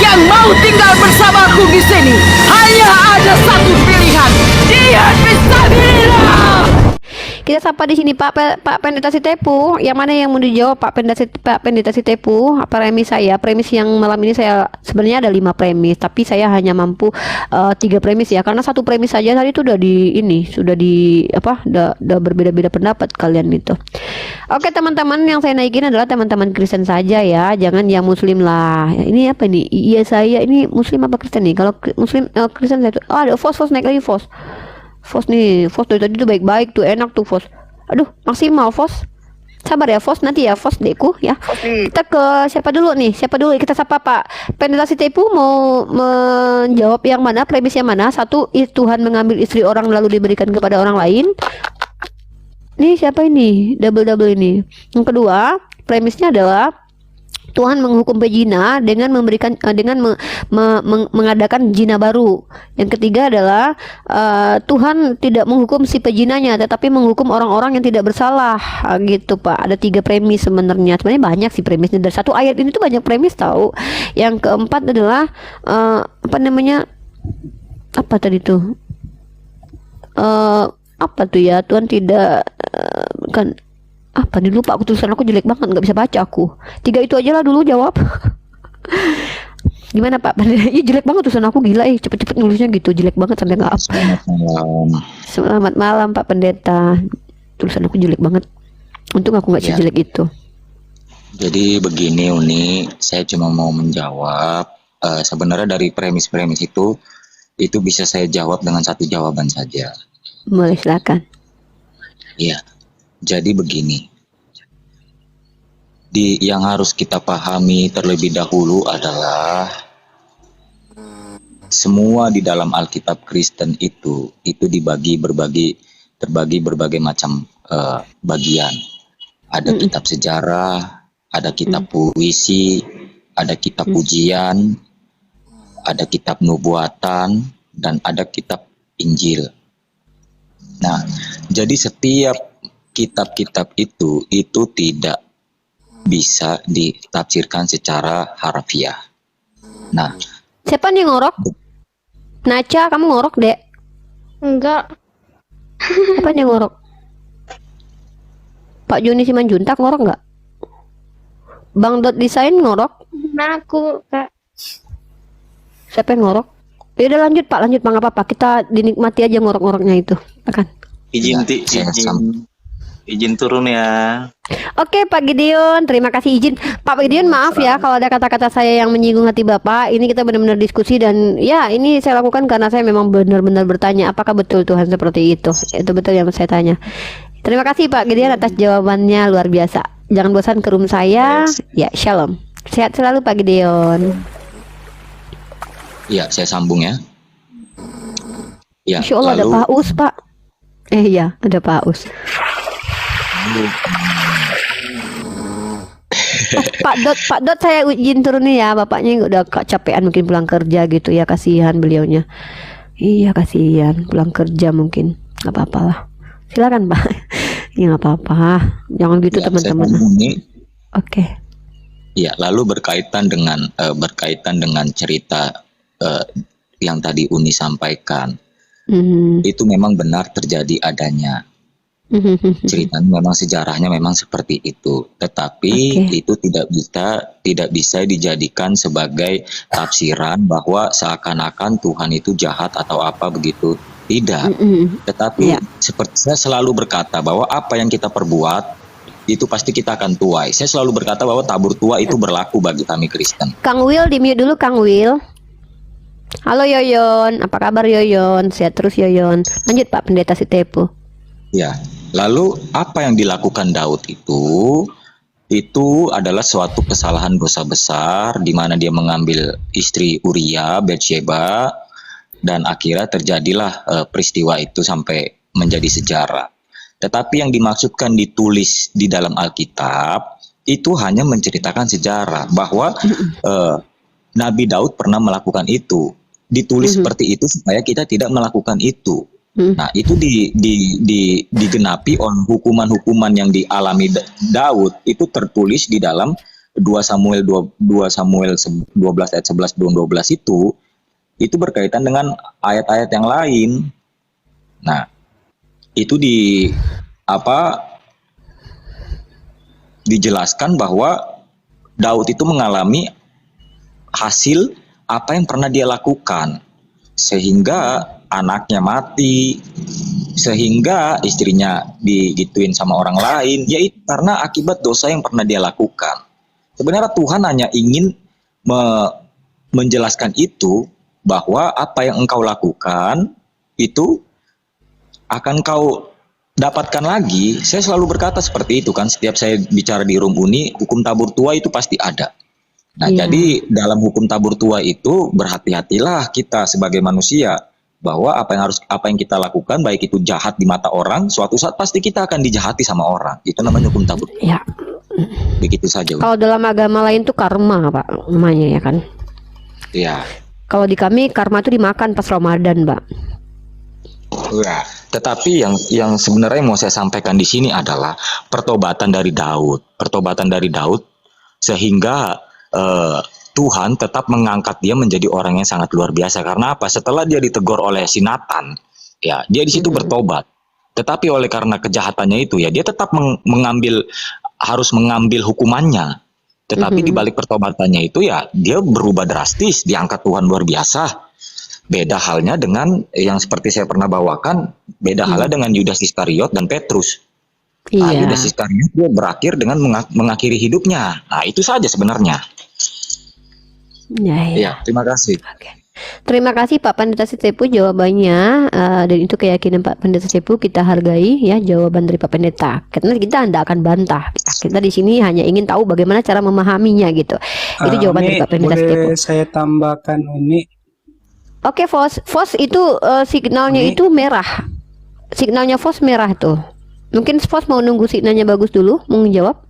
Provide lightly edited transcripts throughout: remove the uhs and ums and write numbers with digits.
yang mau tinggal bersamaku di sini hanya ada satu pilihan. Dia bisa bilang. Kita sapa di sini Pak Pendeta Sitepu. Yang mana yang mau dijawab Pak Pendeta Sitepu? Apa premis saya? Premis yang malam ini saya sebenarnya ada 5 premis, tapi saya hanya mampu 3 premis ya, karena satu premis saja tadi itu udah berbeda-beda pendapat kalian itu. Oke teman-teman, yang saya naikin adalah teman-teman Kristen saja ya, jangan yang Muslim lah. Ini apa nih? Iya saya ini Muslim apa Kristen nih? Kalau Muslim Kristen saya tuh, ada Fos naik lagi Fos. Fos nih, Fos dari tadi tuh baik-baik tuh, enak tuh Fos. Aduh, maksimal Fos. Sabar ya Fos, nanti ya Fos dekku ya. Kita ke siapa dulu nih? Kita sapa Pak Pendeta Sitepu mau menjawab yang mana, premis yang mana? Satu, Tuhan mengambil istri orang lalu diberikan kepada orang lain. Nih siapa ini? Double ini. Yang kedua, premisnya adalah Tuhan menghukum pezina dengan mengadakan zina baru. Yang ketiga adalah Tuhan tidak menghukum si pezinanya, tetapi menghukum orang-orang yang tidak bersalah. Gitu Pak. Ada 3 premis sebenarnya. Sebenarnya banyak sih premisnya, dari satu ayat ini tuh banyak premis tahu. Yang keempat adalah apa tadi tuh? Apa tuh ya? Tuhan tidak kan apa nih, lupa aku, tulisan aku jelek banget, nggak bisa baca aku. 3 itu aja lah dulu jawab. Gimana Pak? Iya jelek banget tulisan aku, gila cepet-cepet nulisnya gitu, jelek banget sampai nggak apa. Selamat malam Pak Pendeta, tulisan aku jelek banget, untung aku nggak sejelek itu. Jadi begini Uni, saya cuma mau menjawab, sebenarnya dari premis-premis itu bisa saya jawab dengan satu jawaban saja. Boleh, silakan. Iya. Jadi begini, yang harus kita pahami terlebih dahulu adalah semua di dalam Alkitab Kristen itu terbagi berbagai macam bagian. Ada kitab sejarah, ada kitab puisi, ada kitab pujian, ada kitab nubuatan, dan ada kitab Injil. Nah, jadi setiap kitab-kitab itu tidak bisa ditafsirkan secara harfiah. Nah, siapa nih ngorok? Naca, kamu ngorok, Dek? Enggak. Siapa nih ngorok? Pak Joni Simanjuntak ngorok nggak? Bang Dot Desain ngorok? Nah, aku, Kak. Siapa yang ngorok? Ya udah lanjut Pak, nggak apa-apa. Kita dinikmati aja ngorok-ngoroknya itu. Akan. Izin turun ya. Oke Pak Gideon, terima kasih izin. Pak Gideon, maaf ya kalau ada kata-kata saya yang menyinggung hati Bapak. Ini kita benar-benar diskusi dan ya ini saya lakukan karena saya memang benar-benar bertanya apakah betul Tuhan seperti itu. Itu betul yang saya tanya. Terima kasih Pak Gideon atas jawabannya, luar biasa. Jangan bosan ke room saya. Ya, shalom. Sehat selalu Pak Gideon. Ya, saya sambung ya. Ya, Insya Allah ada Pak Us Pak. Iya, ada Pak Us. Pak Dot saya izin turun nih ya, bapaknya udah kecapean mungkin pulang kerja gitu ya, kasihan beliaunya. Iya kasihan pulang kerja mungkin, nggak apa-apa lah. Silakan Pak. Ya nggak apa-apa, jangan gitu ya, teman-teman. Oke. Ya, lalu berkaitan dengan cerita yang tadi Uni sampaikan, itu memang benar terjadi adanya. Ceritanya memang sejarahnya memang seperti itu, tetapi itu tidak bisa dijadikan sebagai tafsiran bahwa seakan-akan Tuhan itu jahat atau apa begitu, tidak. Tetapi seperti saya selalu berkata bahwa apa yang kita perbuat itu pasti kita akan tuai. Saya selalu berkata bahwa tabur tua itu berlaku bagi kami Kristen. Kang Will, di-mute dulu Kang Will. Halo Yoyon, apa kabar Yoyon? Sehat terus Yoyon. Lanjut Pak Pendeta Sitepu. Ya, lalu apa yang dilakukan Daud itu adalah suatu kesalahan dosa besar di mana dia mengambil istri Uria, Batsheba, dan akhirnya terjadilah peristiwa itu sampai menjadi sejarah. Tetapi yang dimaksudkan ditulis di dalam Alkitab itu hanya menceritakan sejarah bahwa Nabi Daud pernah melakukan itu. Ditulis seperti itu supaya kita tidak melakukan itu. Nah, itu digenapi oleh hukuman-hukuman yang dialami Daud itu tertulis di dalam 2 Samuel 12 ayat 11 dan 12 itu berkaitan dengan ayat-ayat yang lain. Nah, itu dijelaskan bahwa Daud itu mengalami hasil apa yang pernah dia lakukan, sehingga anaknya mati, sehingga istrinya digituin sama orang lain, yaitu karena akibat dosa yang pernah dia lakukan. Sebenarnya Tuhan hanya ingin menjelaskan itu, bahwa apa yang engkau lakukan itu akan kau dapatkan lagi. Saya selalu berkata seperti itu kan, setiap saya bicara di Room Uni, hukum tabur tua itu pasti ada. Nah, jadi dalam hukum tabur tua itu berhati-hatilah kita sebagai manusia, bahwa apa yang kita lakukan, baik itu jahat di mata orang, suatu saat pasti kita akan dijahati sama orang. Itu namanya hukum tabur tua. Ya. Begitu saja. Kalau dalam agama lain tuh karma, Pak, namanya ya kan? Iya. Kalau di kami karma itu dimakan pas Ramadan, Pak. Ya. Tetapi yang sebenarnya mau saya sampaikan di sini adalah pertobatan dari Daud, sehingga Tuhan tetap mengangkat dia menjadi orang yang sangat luar biasa. Karena apa? Setelah dia ditegur oleh si Nathan, ya dia di situ bertobat. Tetapi oleh karena kejahatannya itu, ya dia tetap harus mengambil hukumannya. Tetapi di balik pertobatannya itu, ya dia berubah drastis, diangkat Tuhan luar biasa. Beda halnya dengan yang seperti saya pernah bawakan, beda halnya dengan Yudas Iskariot dan Petrus. Nah, Yudas Iskariot dia berakhir dengan mengakhiri hidupnya. Nah, itu saja sebenarnya. Ya, terima kasih. Oke. Terima kasih Pak Pendeta Sitepu jawabannya, dan itu keyakinan Pak Pendeta Sitepu kita hargai ya, jawaban dari Pak Pendeta. Karena kita tidak akan bantah. Kita di sini hanya ingin tahu bagaimana cara memahaminya gitu. Itu jawaban dari Pak Pendeta Sitepu. Boleh saya tambahkan ini? Oke, Fos itu signalnya itu merah. Signalnya Fos merah tuh. Mungkin Fos mau nunggu signalnya bagus dulu, mau menjawab.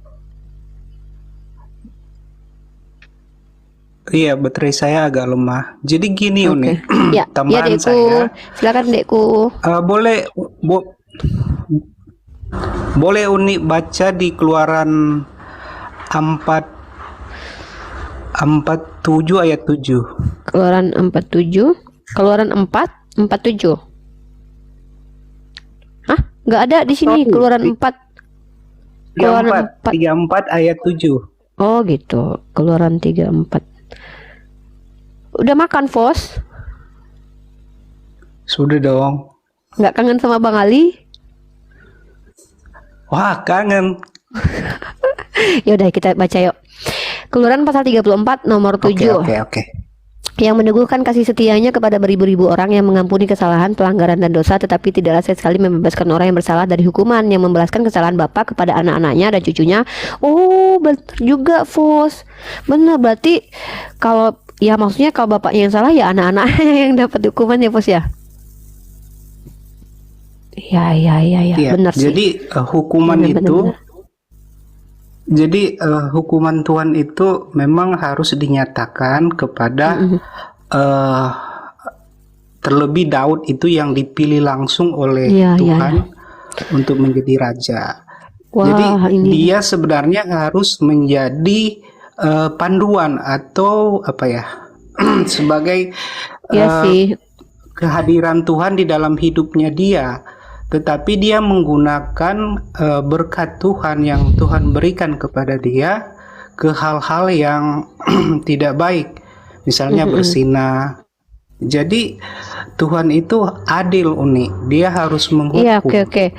Iya, baterai saya agak lemah. Jadi gini Uni, Ya, tambahan Dekku. saya. Silakan Dekku. Boleh Uni baca di Keluaran 47 ayat 7. Keluaran 47. Keluaran 47. Hah? Nggak ada di sini. Keluaran 4. Keluaran 34 ayat 7. Oh gitu. Keluaran 34. Udah makan, Fos? Sudah dong. Nggak kangen sama Bang Ali? Wah, kangen. Yaudah kita baca yuk. Keluaran pasal 34 nomor 7. Oke. Yang meneguhkan kasih setianya kepada beribu-ribu orang, yang mengampuni kesalahan, pelanggaran dan dosa, tetapi tidaklah sekali membebaskan orang yang bersalah dari hukuman, yang membalaskan kesalahan bapa kepada anak-anaknya dan cucunya. Oh, benar juga, Fos. Benar, berarti kalau ya maksudnya kalau bapaknya yang salah, ya anak-anaknya yang dapat hukuman ya, Fos ya. Ya, benar sih. Jadi hukuman benar, itu benar. Jadi hukuman Tuhan itu memang harus dinyatakan kepada terlebih Daud itu yang dipilih langsung oleh Tuhan untuk menjadi raja. Wah, jadi ini. dia sebenarnya harus menjadi panduan atau apa ya sebagai kehadiran Tuhan di dalam hidupnya dia. Tetapi dia menggunakan berkat Tuhan yang Tuhan berikan kepada dia ke hal-hal yang tidak baik, misalnya bersinah. Jadi Tuhan itu adil, Uni. Dia harus menghukum. Iya, oke.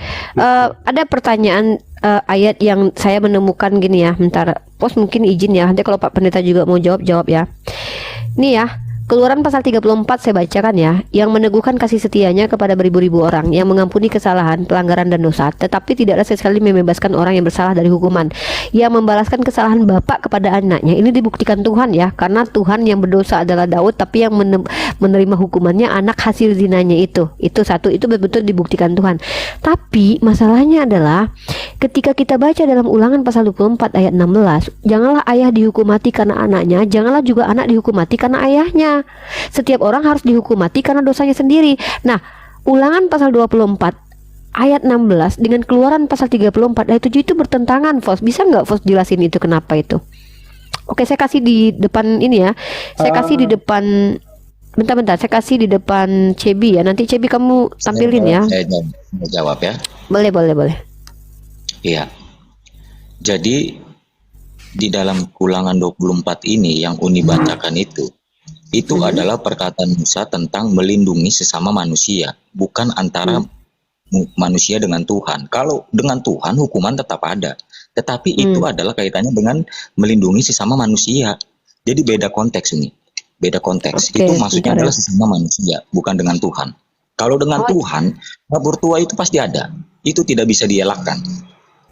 Ada pertanyaan ayat yang saya menemukan gini ya. Bentar, Pos mungkin izin ya. Nanti kalau Pak Pendeta juga mau jawab ya. Nih ya. Keluaran pasal 34 saya bacakan ya, yang meneguhkan kasih setianya kepada beribu-ribu orang, yang mengampuni kesalahan, pelanggaran dan dosa, tetapi tidaklah sekali membebaskan orang yang bersalah dari hukuman, yang membalaskan kesalahan bapak kepada anaknya. Ini dibuktikan Tuhan ya, karena Tuhan yang berdosa adalah Daud, tapi yang menerima hukumannya anak hasil zinanya itu satu, itu betul-betul dibuktikan Tuhan. Tapi masalahnya adalah ketika kita baca dalam Ulangan pasal 24 ayat 16, janganlah ayah dihukum mati karena anaknya, janganlah juga anak dihukum mati karena ayahnya. Setiap orang harus dihukum mati karena dosanya sendiri. Nah, Ulangan pasal 24 ayat 16 dengan Keluaran pasal 34 ayat 7 itu bertentangan, Fos. Bisa nggak Fos jelasin itu kenapa itu? Oke, saya kasih di depan ini ya. Saya kasih di depan. Bentar, saya kasih di depan Cebi ya. Nanti Cebi kamu tampilin ya. Saya jawab ya. Boleh. Iya. Jadi di dalam Ulangan 24 ini yang Uni bacakan itu adalah perkataan Musa tentang melindungi sesama manusia, bukan antara manusia dengan Tuhan. Kalau dengan Tuhan hukuman tetap ada, tetapi itu adalah kaitannya dengan melindungi sesama manusia. Jadi beda konteks ini. Beda konteks. Oke, itu maksudnya sebentar ya. adalah sesama manusia, bukan dengan Tuhan. Kalau dengan Tuhan, tabur tua itu pasti ada. Itu tidak bisa dielakkan.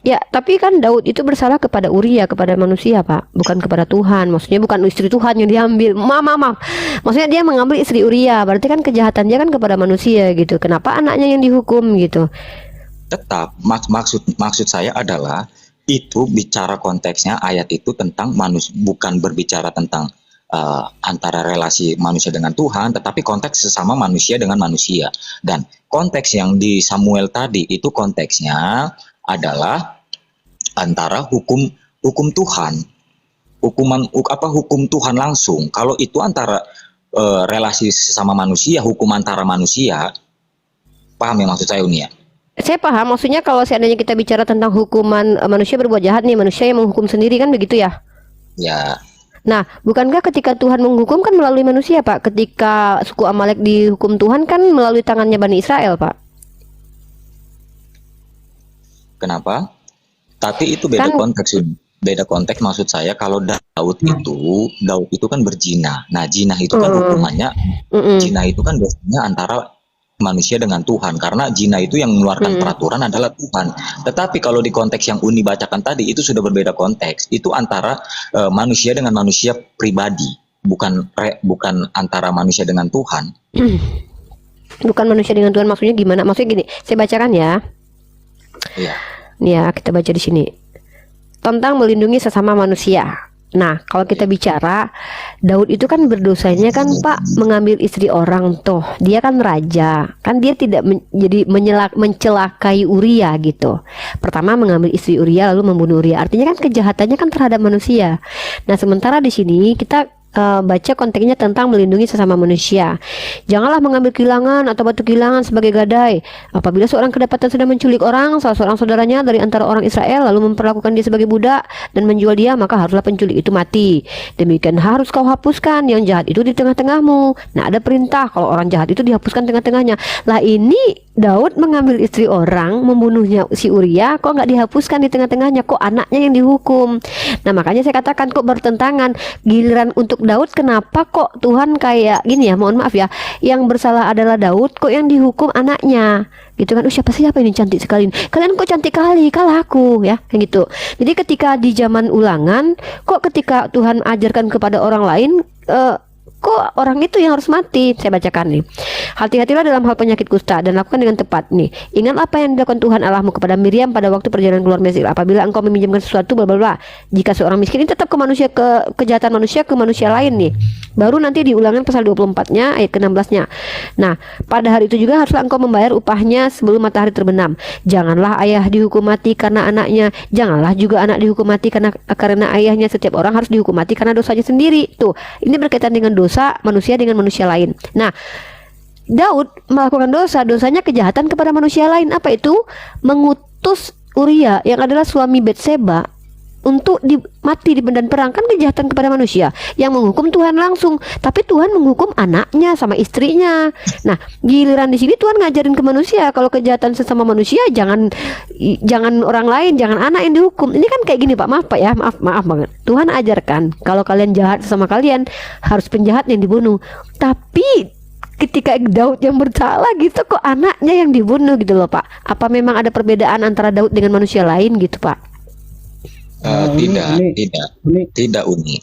Ya, tapi kan Daud itu bersalah kepada Uria, kepada manusia, Pak, bukan kepada Tuhan. Maksudnya bukan istri Tuhan yang diambil. Maaf. Maksudnya dia mengambil istri Uria. Berarti kan kejahatannya kan kepada manusia gitu. Kenapa anaknya yang dihukum gitu? Tetap maksud saya adalah itu bicara konteksnya ayat itu tentang manusia, bukan berbicara tentang antara relasi manusia dengan Tuhan, tetapi konteks sesama manusia dengan manusia. Dan konteks yang di Samuel tadi itu konteksnya adalah antara hukum Tuhan, hukum Tuhan langsung. Kalau itu antara relasi sesama manusia, hukum antara manusia, paham ya maksud saya Uni ya? Saya paham, maksudnya kalau seandainya kita bicara tentang hukuman manusia berbuat jahat nih, manusia yang menghukum sendiri kan begitu ya? Ya. Nah, bukankah ketika Tuhan menghukum kan melalui manusia, Pak? Ketika suku Amalek dihukum Tuhan kan melalui tangannya Bani Israel, Pak. Kenapa? Tapi itu beda konteks. Beda konteks maksud saya kalau Daud itu kan berzina. Nah, zina itu kan hukumannya, zina itu kan biasanya antara manusia dengan Tuhan, karena zina itu yang mengeluarkan peraturan adalah Tuhan. Tetapi kalau di konteks yang Uni bacakan tadi itu sudah berbeda konteks. Itu antara manusia dengan manusia pribadi, bukan antara manusia dengan Tuhan. Bukan manusia dengan Tuhan, maksudnya gimana? Maksudnya gini, saya bacakan ya. Iya. Nih ya, kita baca di sini. Tentang melindungi sesama manusia. Nah, kalau kita bicara Daud itu kan berdosanya kan Pak mengambil istri orang tuh. Dia kan raja. Kan dia tidak mencelakai Uria gitu. Pertama mengambil istri Uria lalu membunuh Uria. Artinya kan kejahatannya kan terhadap manusia. Nah, sementara di sini kita baca konteksnya tentang melindungi sesama manusia. Janganlah mengambil kilangan atau batu kilangan sebagai gadai. Apabila seorang kedapatan sudah menculik salah seorang saudaranya dari antara orang Israel, lalu memperlakukan dia sebagai budak dan menjual dia, maka haruslah penculik itu mati. Demikian harus kau hapuskan yang jahat itu di tengah-tengahmu. Nah, ada perintah kalau orang jahat itu dihapuskan tengah-tengahnya. Lah ini Daud mengambil istri orang, membunuhnya si Uria, kok nggak dihapuskan di tengah-tengahnya? Kok anaknya yang dihukum? Nah, makanya saya katakan kok bertentangan. Giliran untuk Daud, kenapa kok Tuhan kayak gini ya, mohon maaf ya, yang bersalah adalah Daud, kok yang dihukum anaknya gitu kan. Siapa ini cantik sekali, kalian kok cantik kali, kalah aku ya, kayak gitu. Jadi ketika di zaman Ulangan, kok ketika Tuhan ajarkan kepada orang lain, kok orang itu yang harus mati. Saya bacakan nih. Hati-hatilah dalam hal penyakit kusta dan lakukan dengan tepat nih. Ingat apa yang dilakukan Tuhan Allahmu kepada Miriam pada waktu perjalanan keluar Mesir. Apabila engkau meminjamkan sesuatu bla bla bla. Jika seorang miskin ini tetap kejahatan manusia ke manusia lain nih. Baru nanti di Ulangan pasal 24-nya ayat ke-16-nya. Nah, pada hari itu juga haruslah engkau membayar upahnya sebelum matahari terbenam. Janganlah ayah dihukum mati karena anaknya. Janganlah juga anak dihukum mati karena ayahnya. Setiap orang harus dihukum mati karena dosanya sendiri. Tuh, ini berkaitan dengan dosa manusia dengan manusia lain. Nah, Daud melakukan dosanya kejahatan kepada manusia lain. Apa itu? Mengutus Uria yang adalah suami Betseba untuk mati di medan perang. Kan kejahatan kepada manusia. Yang menghukum Tuhan langsung, tapi Tuhan menghukum anaknya sama istrinya. Nah, giliran di sini Tuhan ngajarin ke manusia kalau kejahatan sesama manusia jangan orang lain, jangan anak yang dihukum. Ini kan kayak gini Pak, maaf Pak ya, maaf banget. Tuhan ajarkan kalau kalian jahat sama kalian harus penjahat yang dibunuh. Tapi ketika Daud yang bersalah gitu, kok anaknya yang dibunuh gitu loh Pak. Apa memang ada perbedaan antara Daud dengan manusia lain gitu Pak? Tidak Uni.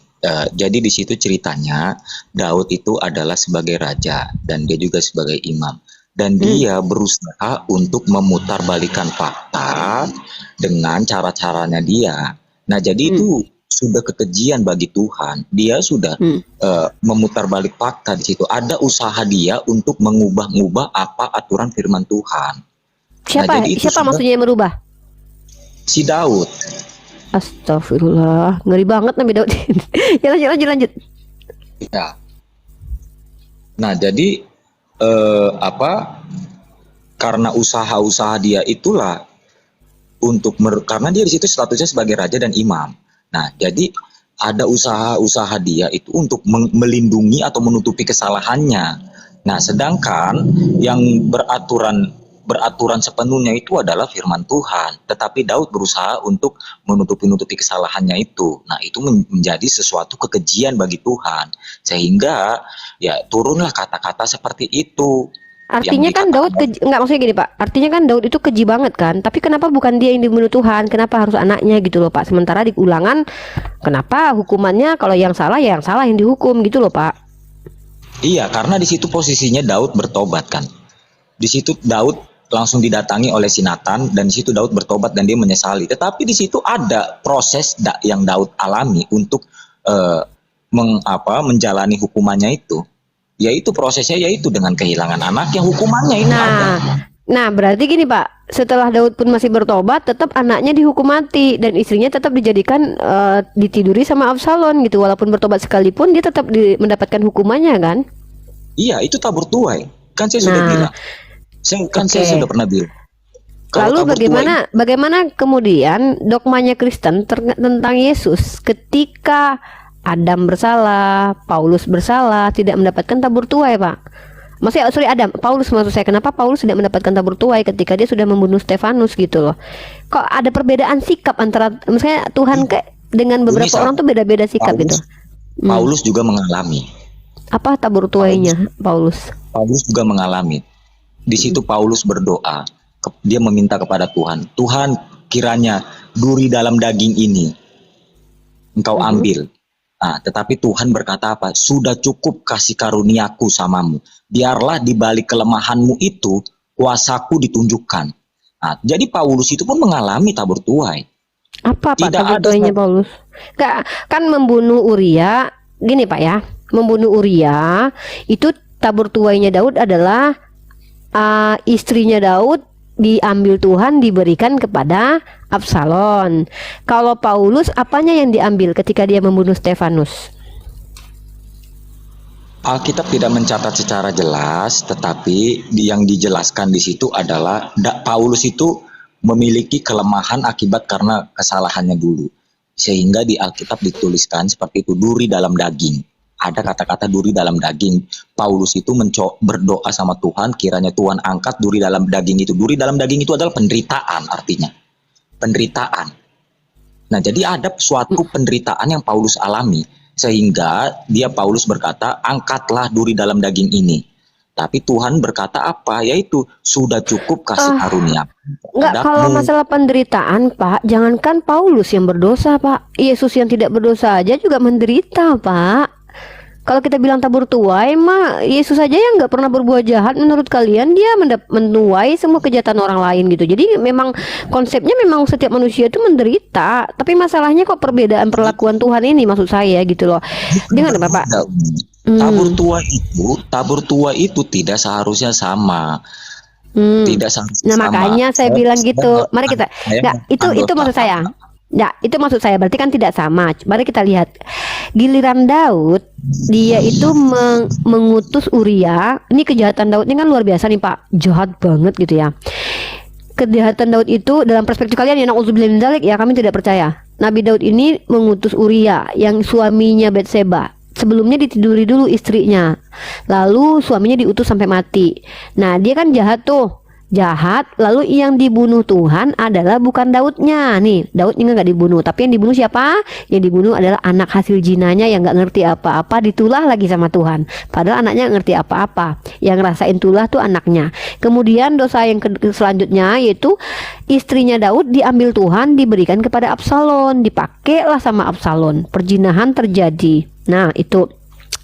Jadi di situ ceritanya Daud itu adalah sebagai raja dan dia juga sebagai imam, dan dia berusaha untuk memutarbalikan fakta dengan cara-caranya dia. Nah, jadi itu sudah kekejian bagi Tuhan. Dia sudah memutarbalik fakta di situ. Ada usaha dia untuk mengubah-ubah apa aturan firman Tuhan. Siapa maksudnya yang merubah? Si Daud. Astagfirullah, ngeri banget Nabi Daud. Ya, lanjut. Ya. Nah, jadi karena usaha-usaha dia itulah karena dia di situ statusnya sebagai raja dan imam. Nah, jadi ada usaha-usaha dia itu untuk melindungi atau menutupi kesalahannya. Nah, sedangkan yang beraturan sepenuhnya itu adalah firman Tuhan. Tetapi Daud berusaha untuk menutupi kesalahannya itu. Nah, itu menjadi sesuatu kekejian bagi Tuhan. Sehingga ya turunlah kata-kata seperti itu. Artinya kan Daud nggak, maksudnya gini Pak. Artinya kan Daud itu keji banget kan. Tapi kenapa bukan dia yang dibunuh Tuhan? Kenapa harus anaknya gitu loh Pak? Sementara di Ulangan, kenapa hukumannya kalau yang salah ya yang salah yang dihukum gitu loh Pak? Iya, karena di situ posisinya Daud bertobat kan. Di situ Daud langsung didatangi oleh si Nathan, dan di situ Daud bertobat dan dia menyesali. Tetapi di situ ada proses yang Daud alami untuk menjalani hukumannya itu. Yaitu prosesnya yaitu dengan kehilangan anaknya, hukumannya itu ada. Nah, berarti gini Pak, setelah Daud pun masih bertobat, tetap anaknya dihukum mati dan istrinya tetap dijadikan ditiduri sama Absalom gitu. Walaupun bertobat sekalipun dia tetap mendapatkan hukumannya kan? Iya, itu tabur tuai. Kan saya sudah bilang. Saya sudah pernah bilang. Lalu bagaimana kemudian dogmanya Kristen tentang Yesus ketika Adam bersalah, Paulus bersalah, tidak mendapatkan tabur tuai, Pak? Paulus maksud saya. Kenapa Paulus tidak mendapatkan tabur tuai ketika dia sudah membunuh Stefanus gitu loh? Kok ada perbedaan sikap antara, misalnya Tuhan dengan beberapa orang tuh beda-beda sikap gitu? Paulus juga mengalami. Apa tabur tuainya Paulus? Paulus juga mengalami. Di situ Paulus berdoa, dia meminta kepada Tuhan, Tuhan kiranya duri dalam daging ini Engkau ambil. Nah, tetapi Tuhan berkata apa? Sudah cukup kasih karuniaku samamu. Biarlah di balik kelemahanmu itu kuasaku ditunjukkan. Nah, jadi Paulus itu pun mengalami tabur tuai. Apa Pak tabur tuainya Paulus? Kan membunuh Uria, gini Pak ya, membunuh Uria itu tabur tuainya Daud adalah istrinya Daud diambil Tuhan, diberikan kepada Absalom. Kalau Paulus, apanya yang diambil ketika dia membunuh Stefanus? Alkitab tidak mencatat secara jelas, tetapi yang dijelaskan di situ adalah Paulus itu memiliki kelemahan akibat karena kesalahannya dulu. Sehingga di Alkitab dituliskan seperti itu, duri dalam daging. Ada kata-kata duri dalam daging. Paulus itu berdoa sama Tuhan, kiranya Tuhan angkat duri dalam daging itu. Duri dalam daging itu adalah penderitaan artinya. Penderitaan. Nah, jadi ada suatu penderitaan yang Paulus alami. Sehingga Paulus berkata, angkatlah duri dalam daging ini. Tapi Tuhan berkata apa? Yaitu, sudah cukup kasih karunia. Enggak, kalau masalah penderitaan Pak, jangankan Paulus yang berdosa Pak, Yesus yang tidak berdosa aja juga menderita Pak. Kalau kita bilang tabur tuai mah Yesus saja yang nggak pernah berbuat jahat, menurut kalian dia menuai semua kejahatan orang lain gitu. Jadi memang konsepnya memang setiap manusia itu menderita. Tapi masalahnya kok perbedaan perlakuan Tuhan ini, maksud saya gitu loh. Dengar Bapak. Tabur tua itu tidak seharusnya sama. Tidak seharusnya sama. Makanya saya bilang gitu. Mari kita. Itu maksud saya. Ya, itu maksud saya, berarti kan tidak sama. Mari kita lihat giliran Daud, dia itu mengutus Uria. Ini kejahatan Daud ini kan luar biasa nih Pak, jahat banget gitu ya. Kejahatan Daud itu dalam perspektif kalian ya, na'udzubillah min dzalik, ya kami tidak percaya. Nabi Daud ini mengutus Uria yang suaminya Batseba. Sebelumnya ditiduri dulu istrinya, lalu suaminya diutus sampai mati. Nah, dia kan jahat tuh. Jahat, lalu yang dibunuh Tuhan adalah bukan Daudnya. Nih, Daudnya nggak dibunuh, tapi yang dibunuh siapa? Yang dibunuh adalah anak hasil jinanya yang nggak ngerti apa-apa, ditulah lagi sama Tuhan. Padahal anaknya nggak ngerti apa-apa. Yang ngerasain tulah tuh anaknya. Kemudian dosa yang selanjutnya yaitu istrinya Daud diambil Tuhan, diberikan kepada Absalom, dipakailah sama Absalom. Perzinahan terjadi. Nah, itu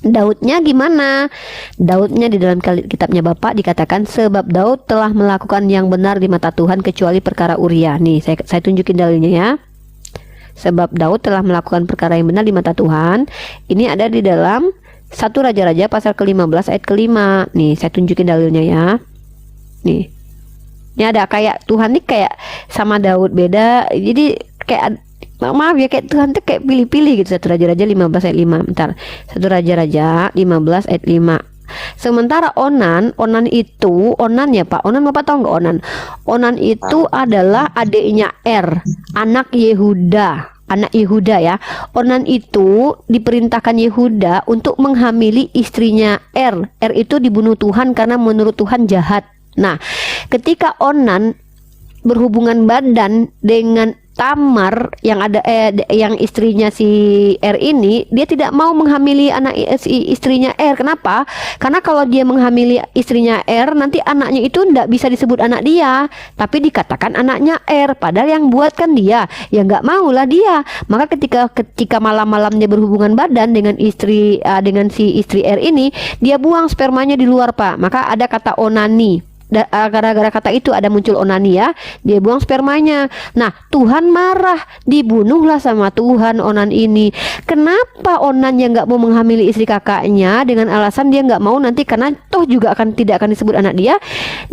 Daudnya gimana? Daudnya di dalam kitabnya Bapak dikatakan sebab Daud telah melakukan yang benar di mata Tuhan kecuali perkara Uria. Nih saya tunjukin dalilnya ya. Sebab Daud telah melakukan perkara yang benar di mata Tuhan. Ini ada di dalam 1 Raja-Raja pasal ke-15 ayat ke-5. Nih saya tunjukin dalilnya ya. Nih. Ini ada kayak Tuhan nih kayak sama Daud beda. Jadi kayak maaf ya, kayak Tuhan tuh kayak pilih-pilih gitu. 1 Raja-Raja 15 ayat 5. Bentar. 1 Raja-Raja 15 ayat 5. Sementara Onan itu, Onan ya Pak, Onan Bapak tahu nggak Onan? Onan itu adalah adiknya Er, anak Yehuda. Anak Yehuda ya. Onan itu diperintahkan Yehuda untuk menghamili istrinya Er. Er itu dibunuh Tuhan karena menurut Tuhan jahat. Nah, ketika Onan berhubungan badan dengan Tamar yang ada yang istrinya si Er ini, dia tidak mau menghamili anak istrinya Er. Kenapa? Karena kalau dia menghamili istrinya Er, nanti anaknya itu tidak bisa disebut anak dia, tapi dikatakan anaknya Er. Padahal yang buatkan dia, ya nggak maulah dia. Maka ketika malam-malam dia berhubungan badan dengan dengan si istri Er ini, dia buang spermanya di luar Pak. Maka ada kata onani. Gara-gara kata itu ada muncul onani ya, dia buang spermanya. Nah, Tuhan marah, dibunuhlah sama Tuhan Onan ini. Kenapa Onan yang nggak mau menghamili istri kakaknya dengan alasan dia nggak mau nanti karena toh juga tidak akan disebut anak dia,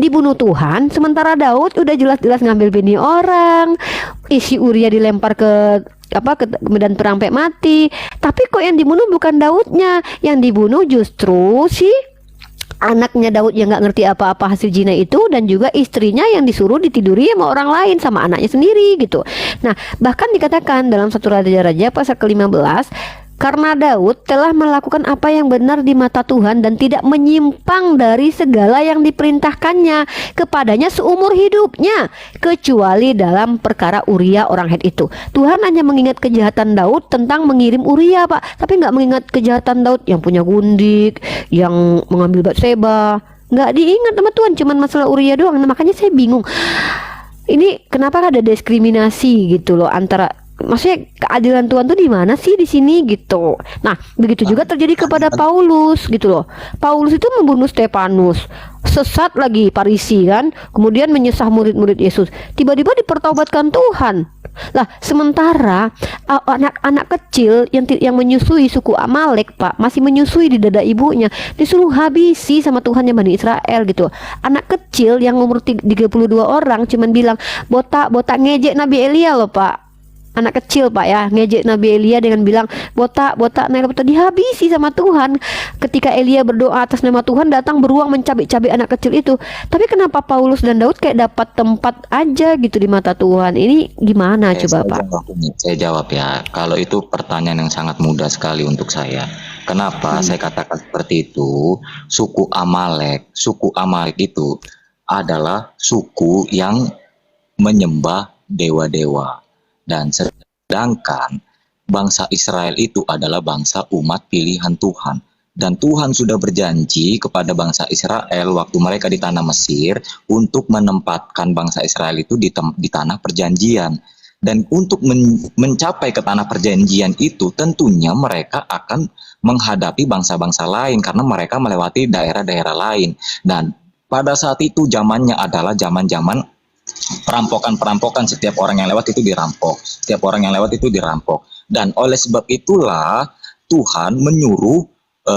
dibunuh Tuhan. Sementara Daud udah jelas-jelas ngambil bini orang, isi Uria dilempar ke medan perang sampai mati. Tapi kok yang dibunuh bukan Daudnya, yang dibunuh justru si anaknya Daud yang nggak ngerti apa-apa hasil zina itu, dan juga istrinya yang disuruh ditiduri sama orang lain, sama anaknya sendiri gitu. Nah, bahkan dikatakan dalam 1 Raja-Raja pasal ke-15, karena Daud telah melakukan apa yang benar di mata Tuhan dan tidak menyimpang dari segala yang diperintahkannya kepadanya seumur hidupnya, kecuali dalam perkara Uria orang Het itu. Tuhan hanya mengingat kejahatan Daud tentang mengirim Uria Pak, tapi nggak mengingat kejahatan Daud yang punya gundik, yang mengambil Batseba. Nggak diingat sama Tuhan, cuman masalah Uria doang. Nah, makanya saya bingung, ini kenapa ada diskriminasi gitu loh antara, maksudnya keadilan Tuhan tuh di mana sih di sini gitu. Nah, begitu juga terjadi kepada Paulus gitu loh. Paulus itu membunuh Stefanus, sesat lagi Farisi kan, kemudian menyesah murid-murid Yesus. Tiba-tiba dipertaubatkan Tuhan. Lah, sementara anak-anak kecil yang menyusui suku Amalek Pak, masih menyusui di dada ibunya, disuruh habisi sama Tuhannya Bani Israel gitu. Anak kecil yang umur 32 orang cuman bilang botak ngejek Nabi Elia loh Pak. Anak kecil Pak ya, ngejek Nabi Elia dengan bilang botak dihabisi sama Tuhan. Ketika Elia berdoa atas nama Tuhan, datang beruang mencabik-cabik anak kecil itu. Tapi kenapa Paulus dan Daud kayak dapat tempat aja gitu di mata Tuhan? Ini gimana coba Pak? Saya jawab ya. Kalau itu pertanyaan yang sangat mudah sekali untuk saya. Kenapa saya katakan seperti itu? Suku Amalek itu adalah suku yang menyembah dewa-dewa. Dan sedangkan bangsa Israel itu adalah bangsa umat pilihan Tuhan. Dan Tuhan sudah berjanji kepada bangsa Israel waktu mereka di tanah Mesir untuk menempatkan bangsa Israel itu di tanah perjanjian. Dan untuk mencapai ke tanah perjanjian itu tentunya mereka akan menghadapi bangsa-bangsa lain karena mereka melewati daerah-daerah lain. Dan pada saat itu zamannya adalah zaman-zaman perampokan, setiap orang yang lewat itu dirampok, dan oleh sebab itulah Tuhan menyuruh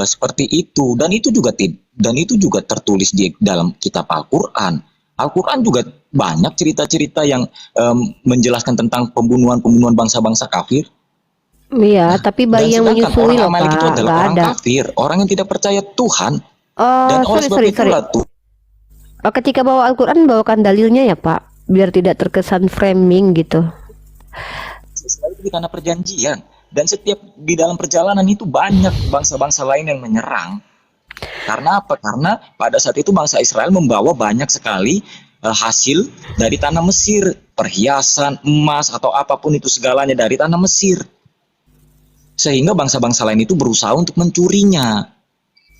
seperti itu, dan itu juga tertulis di dalam kitab Al-Quran juga banyak cerita-cerita yang menjelaskan tentang pembunuhan bangsa-bangsa kafir. Iya, tapi bayi yang menyusui loh Pak, itu adalah orang kafir, orang yang tidak percaya Tuhan. Dan oleh sebab itulah ketika bawa Al-Quran, bawakan dalilnya ya Pak, biar tidak terkesan framing gitu. Selalu di tanah perjanjian, dan setiap di dalam perjalanan itu banyak bangsa-bangsa lain yang menyerang. Karena apa? Karena pada saat itu bangsa Israel membawa banyak sekali hasil dari tanah Mesir, perhiasan, emas atau apapun itu segalanya dari tanah Mesir. Sehingga bangsa-bangsa lain itu berusaha untuk mencurinya.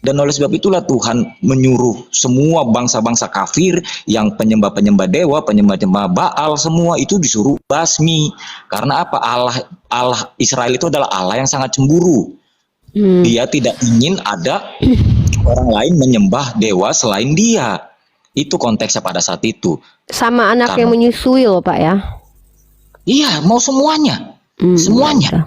Dan oleh sebab itulah Tuhan menyuruh semua bangsa-bangsa kafir yang penyembah-penyembah dewa, penyembah-penyembah Baal, semua itu disuruh basmi. Karena apa? Allah Israel itu adalah Allah yang sangat cemburu. Dia tidak ingin ada orang lain menyembah dewa selain dia. Itu konteksnya pada saat itu. Sama anak yang menyusui loh Pak ya? Iya, mau semuanya. Semuanya.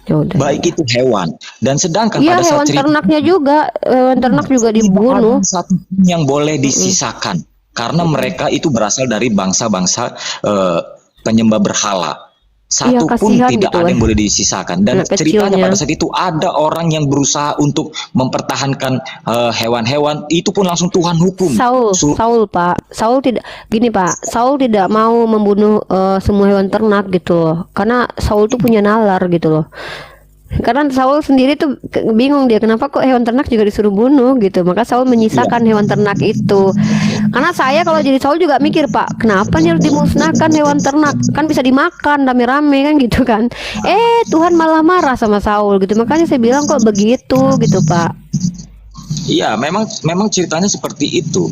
Yaudah, baik itu hewan, dan sedangkan ya, pada saat hewan ternaknya juga, hewan ternak juga dibunuh. Satu yang boleh disisakan karena mereka itu berasal dari bangsa-bangsa penyembah berhala. Satu pun kasihan tidak gitu ada kan. yang boleh disisakan. Dan Anak ceritanya kecilnya. pada saat itu ada orang yang berusaha untuk mempertahankan hewan-hewan, itu pun langsung Tuhan hukum. Saul Pak, Saul tidak gini Pak, Saul tidak mau membunuh semua hewan ternak gitu loh, karena Saul tuh punya nalar gitu loh. Karena Saul sendiri tuh bingung dia kenapa kok hewan ternak juga disuruh bunuh gitu, maka Saul menyisakan hewan ternak itu. Karena saya kalau jadi Saul juga mikir Pak, kenapa nih harus dimusnahkan hewan ternak, kan bisa dimakan rame-rame kan gitu kan. Tuhan malah marah sama Saul gitu, makanya saya bilang kok begitu gitu Pak. Iya, memang ceritanya seperti itu.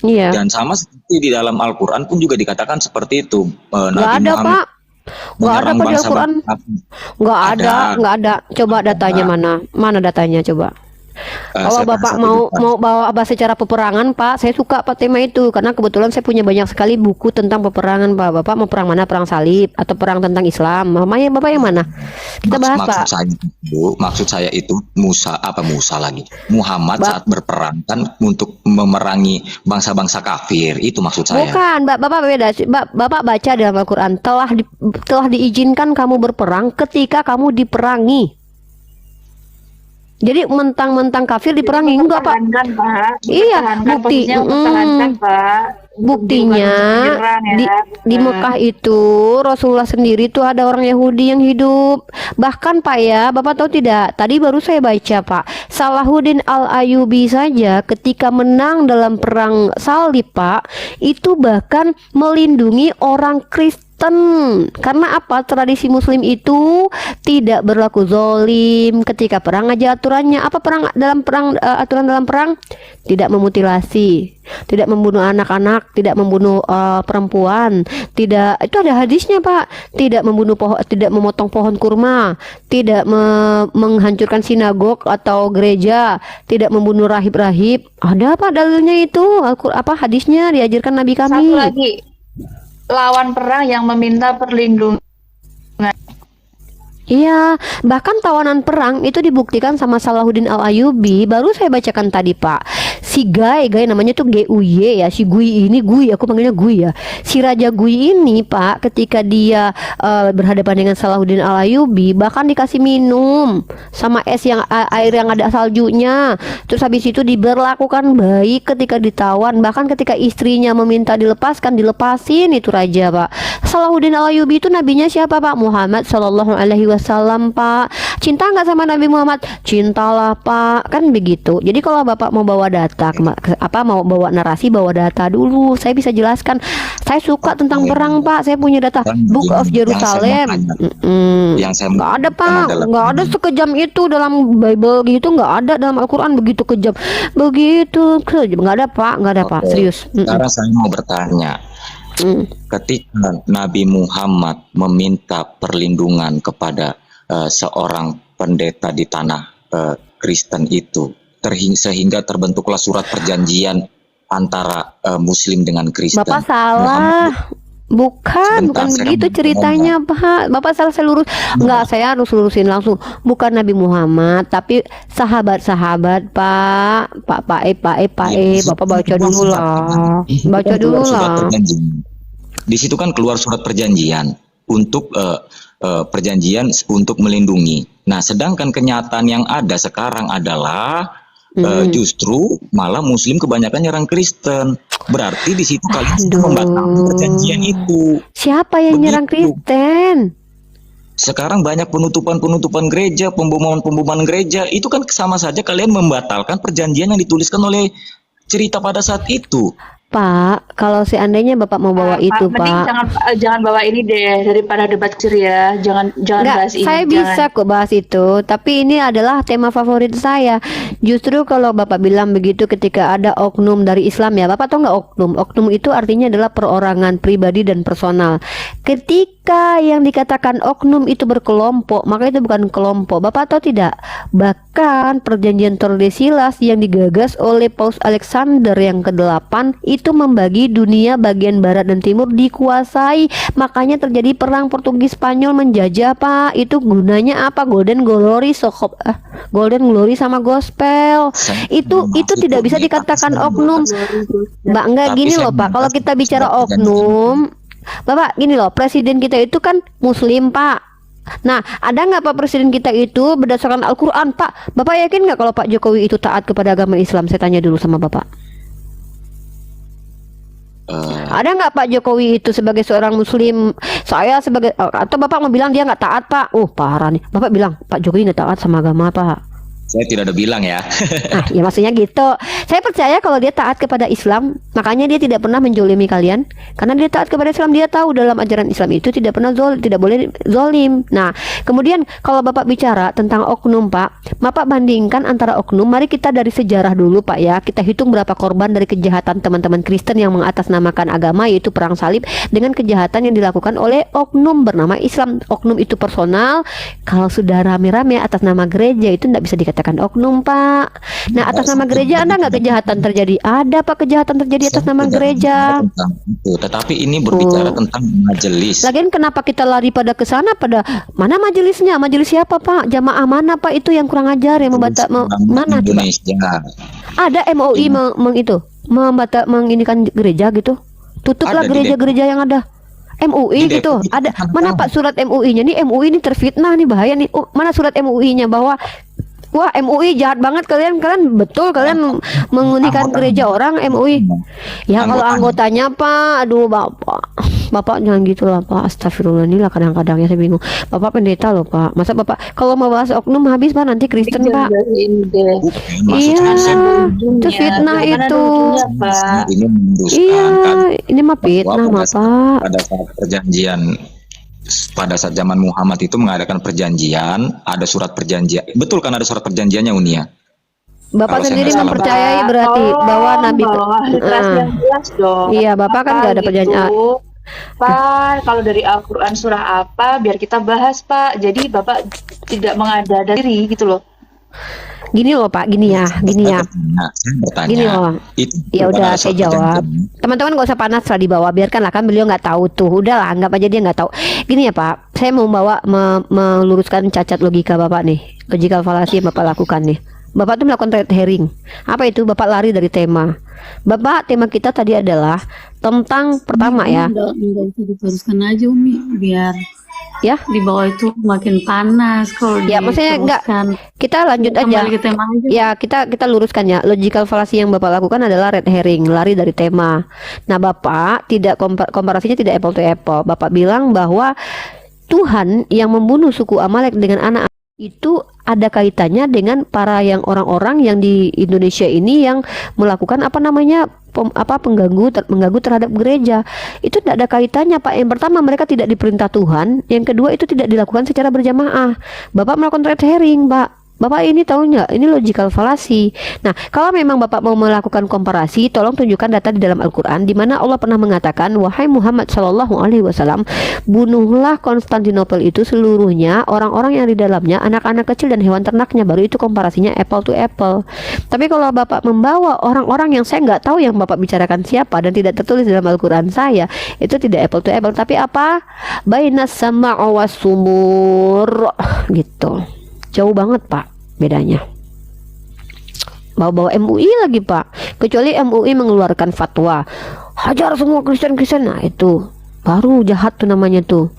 Iya. Dan sama seperti di dalam Al-Quran pun juga dikatakan seperti itu. Nggak ada Pak, nggak ada Pak di Al-Quran. Nggak ada. Coba datanya mana datanya coba. Kalau Bapak mau bawa bahas secara peperangan Pak, saya suka Pak tema itu, karena kebetulan saya punya banyak sekali buku tentang peperangan Pak. Bapak mau perang mana? Perang salib atau perang tentang Islam? Mamanya Bapak yang mana? Kita bahas Pak. Maksud saya itu Muhammad saat berperang kan untuk memerangi bangsa-bangsa kafir, itu maksud saya. Bukan, Bapak beda. Bapak baca dalam Al-Quran, telah diizinkan kamu berperang ketika kamu diperangi. Jadi mentang-mentang kafir diperangi enggak Pak? Iya, buktinya di Mekah itu Rasulullah sendiri tuh ada orang Yahudi yang hidup. Bahkan Pak ya, Bapak tahu tidak? Tadi baru saya baca Pak, Salahuddin Al-Ayyubi saja ketika menang dalam perang salib Pak, itu bahkan melindungi orang Kristen. Karena apa? Tradisi Muslim itu tidak berlaku zolim ketika perang aja aturannya. Apa aturan dalam perang? Tidak memutilasi, tidak membunuh anak-anak, tidak membunuh perempuan, tidak, itu ada hadisnya Pak. Tidak membunuh tidak memotong pohon kurma, tidak menghancurkan sinagog atau gereja, tidak membunuh rahib-rahib. Ada apa dalilnya itu? Hadisnya diajarkan Nabi kami. Satu lagi, lawan perang yang meminta perlindungan. Iya, bahkan tawanan perang itu dibuktikan sama Salahuddin Al-Ayyubi. Baru saya bacakan tadi Pak. Si Guy namanya tuh Guy ya. Si Guy ini, aku panggilnya Guy ya. Si Raja Guy ini Pak, ketika dia berhadapan dengan Salahuddin Al-Ayyubi, bahkan dikasih minum sama air yang ada saljunya. Terus habis itu diberlakukan baik ketika ditawan. Bahkan ketika istrinya meminta dilepasin itu raja Pak. Salahuddin Al-Ayyubi itu nabinya siapa Pak? Muhammad Sallallahu Alaihi Wasallam Pak. Cinta nggak sama Nabi Muhammad? Cintalah Pak, kan begitu. Jadi kalau Bapak mau bawa data, mau bawa narasi, bawa data dulu. Saya bisa jelaskan. Saya suka tentang perang Pak. Saya punya data Book of Jerusalem. Nggak ada Pak, nggak ada sekejam itu dalam Bible gitu, nggak ada dalam Al-Quran begitu kejam, nggak ada Pak, serius. Sekarang saya mau bertanya. Ketika Nabi Muhammad meminta perlindungan kepada seorang pendeta di tanah Kristen itu, sehingga terbentuklah surat perjanjian antara Muslim dengan Kristen. Bapak salah. Bukan begitu ceritanya Pak. Bapak salah, saya lurus. Enggak, saya harus lurusin langsung. Bukan Nabi Muhammad, tapi sahabat-sahabat Pak. Pak Bapak baca dulu lah. Baca dulu lah. Di situ kan keluar surat perjanjian untuk perjanjian untuk melindungi. Nah, sedangkan kenyataan yang ada sekarang adalah justru malah Muslim kebanyakan nyerang Kristen. Berarti di situ kalian membatalkan perjanjian itu. Siapa yang nyerang Kristen? Sekarang banyak penutupan gereja, pemboman gereja. Itu kan sama saja kalian membatalkan perjanjian yang dituliskan oleh cerita pada saat itu. Pak, kalau seandainya Bapak mau bawa itu, mending Pak. Jangan bawa ini deh daripada debat ceria. Jangan bahas ini. Saya bisa kok bahas itu, tapi ini adalah tema favorit saya. Justru kalau Bapak bilang begitu ketika ada oknum dari Islam ya, Bapak tahu nggak oknum? Oknum itu artinya adalah perorangan pribadi dan personal. Ketika yang dikatakan oknum itu berkelompok, maka itu bukan kelompok. Bapak tahu tidak? Bahkan perjanjian Tordesillas yang digagas oleh Paus Alexander yang ke-8 itu membagi dunia bagian barat dan timur dikuasai. Makanya terjadi perang Portugis Spanyol menjajah Pak. Itu gunanya apa? Golden Glory sama gospel. Itu tidak bisa dikatakan oknum. Mbak, enggak gini loh Pak. Kalau kita bicara oknum, Bapak gini loh, presiden kita itu kan Muslim Pak. Nah, ada nggak Pak presiden kita itu berdasarkan Al-Quran Pak? Bapak yakin nggak kalau Pak Jokowi itu taat kepada agama Islam? Saya tanya dulu sama Bapak. Ada nggak Pak Jokowi itu sebagai seorang Muslim? Saya sebagai, atau Bapak mau bilang dia nggak taat Pak? Oh parah nih. Bapak bilang Pak Jokowi nggak taat sama agama Pak. Saya tidak ada bilang ya. Nah, ya maksudnya gitu. Saya percaya kalau dia taat kepada Islam, makanya dia tidak pernah menjolimi kalian. Karena dia taat kepada Islam, dia tahu dalam ajaran Islam itu tidak pernah tidak boleh zolim. Nah, kemudian kalau Bapak bicara tentang oknum Pak, Bapak bandingkan antara oknum. Mari kita dari sejarah dulu Pak ya. Kita hitung berapa korban dari kejahatan teman-teman Kristen yang mengatasnamakan agama, yaitu perang salib, dengan kejahatan yang dilakukan oleh oknum bernama Islam. Oknum itu personal. Kalau sudah rame-rame atas nama gereja itu tidak bisa dikatakan oknum Pak. Nah, atas nama gereja ada nggak kejahatan terjadi? Ada Pak, kejahatan terjadi atas nama gereja. Itu, tetapi ini berbicara tentang majelis. Lagian kenapa kita lari pada ke sana? Pada mana majelisnya? Majelis siapa Pak? Jamaah mana Pak itu yang kurang ajar yang membata mana? Indonesia. Ada MUI itu menginikan gereja gitu. Tutuplah gereja-gereja yang ada. MUI gitu. Ada mana Pak surat MUI-nya? Nih MUI ini terfitnah nih, bahaya nih. Oh, mana surat MUI-nya bahwa wah MUI jahat banget kalian betul kalian mengunikan gereja orang MUI. Ya kalau anggotanya Pak, aduh Bapak jangan gitu lah Pak, astagfirullah, inilah kadang-kadang ya saya bingung. Bapak pendeta loh Pak, masa Bapak kalau mau bahas oknum habis Pak nanti Kristen Pak. Iya, itu fitnah itu. Iya, ini mah fitnah Pak. Pada saat perjanjian, pada saat zaman Muhammad itu mengadakan perjanjian, ada surat perjanjian. Betul kan ada surat perjanjiannya Unia? Bapak sendiri mempercayai berarti bahwa Nabi yang jelas dong. Iya, Bapak kan nggak ada perjanjian. Pak, kalau dari Al-Quran surah apa biar kita bahas Pak. Jadi Bapak tidak mengada-ada diri gitu loh. Gini loh Pak, gini ya. Gini loh. Ya udah saya jawab. Teman-teman nggak usah panas lah di bawah, biarkanlah kan beliau nggak tahu tuh. Udahlah, anggap aja dia nggak tahu. Gini ya Pak, saya mau meluruskan cacat logika Bapak nih, logical fallacy yang Bapak lakukan nih. Bapak tuh melakukan red herring. Apa itu? Bapak lari dari tema. Bapak, tema kita tadi adalah tentang pertama ya. Enggak usah diteruskan aja Umi, biar ya di bawah itu makin panas kalau ya maksudnya enggak, kita lanjut aja ke tema aja. Ya kita luruskan ya. Logical fallacy yang Bapak lakukan adalah red herring, lari dari tema. Nah Bapak tidak komparasinya tidak apple to apple. Bapak bilang bahwa Tuhan yang membunuh suku Amalek dengan anak itu ada kaitannya dengan para orang-orang yang di Indonesia ini yang melakukan mengganggu terhadap gereja. Itu tidak ada kaitannya Pak. Yang pertama, mereka tidak diperintah Tuhan. Yang kedua, itu tidak dilakukan secara berjamaah. Bapak melakukan red herring Pak. Bapak ini tahu nggak? Ini logical fallacy. Nah, kalau memang Bapak mau melakukan komparasi, tolong tunjukkan data di dalam Al-Quran di mana Allah pernah mengatakan, wahai Muhammad Shallallahu Alaihi Wasallam, bunuhlah Konstantinopel itu seluruhnya, orang-orang yang di dalamnya, anak-anak kecil dan hewan ternaknya. Baru itu komparasinya apple to apple. Tapi kalau Bapak membawa orang-orang yang saya nggak tahu yang Bapak bicarakan siapa dan tidak tertulis dalam Al-Quran saya, itu tidak apple to apple. Tapi apa? Bainas sama was sumur gitu. Jauh banget Pak bedanya. Bawa-bawa MUI lagi Pak. Kecuali MUI mengeluarkan fatwa hajar semua Kristen-Kristen. Nah itu baru jahat tuh namanya tuh.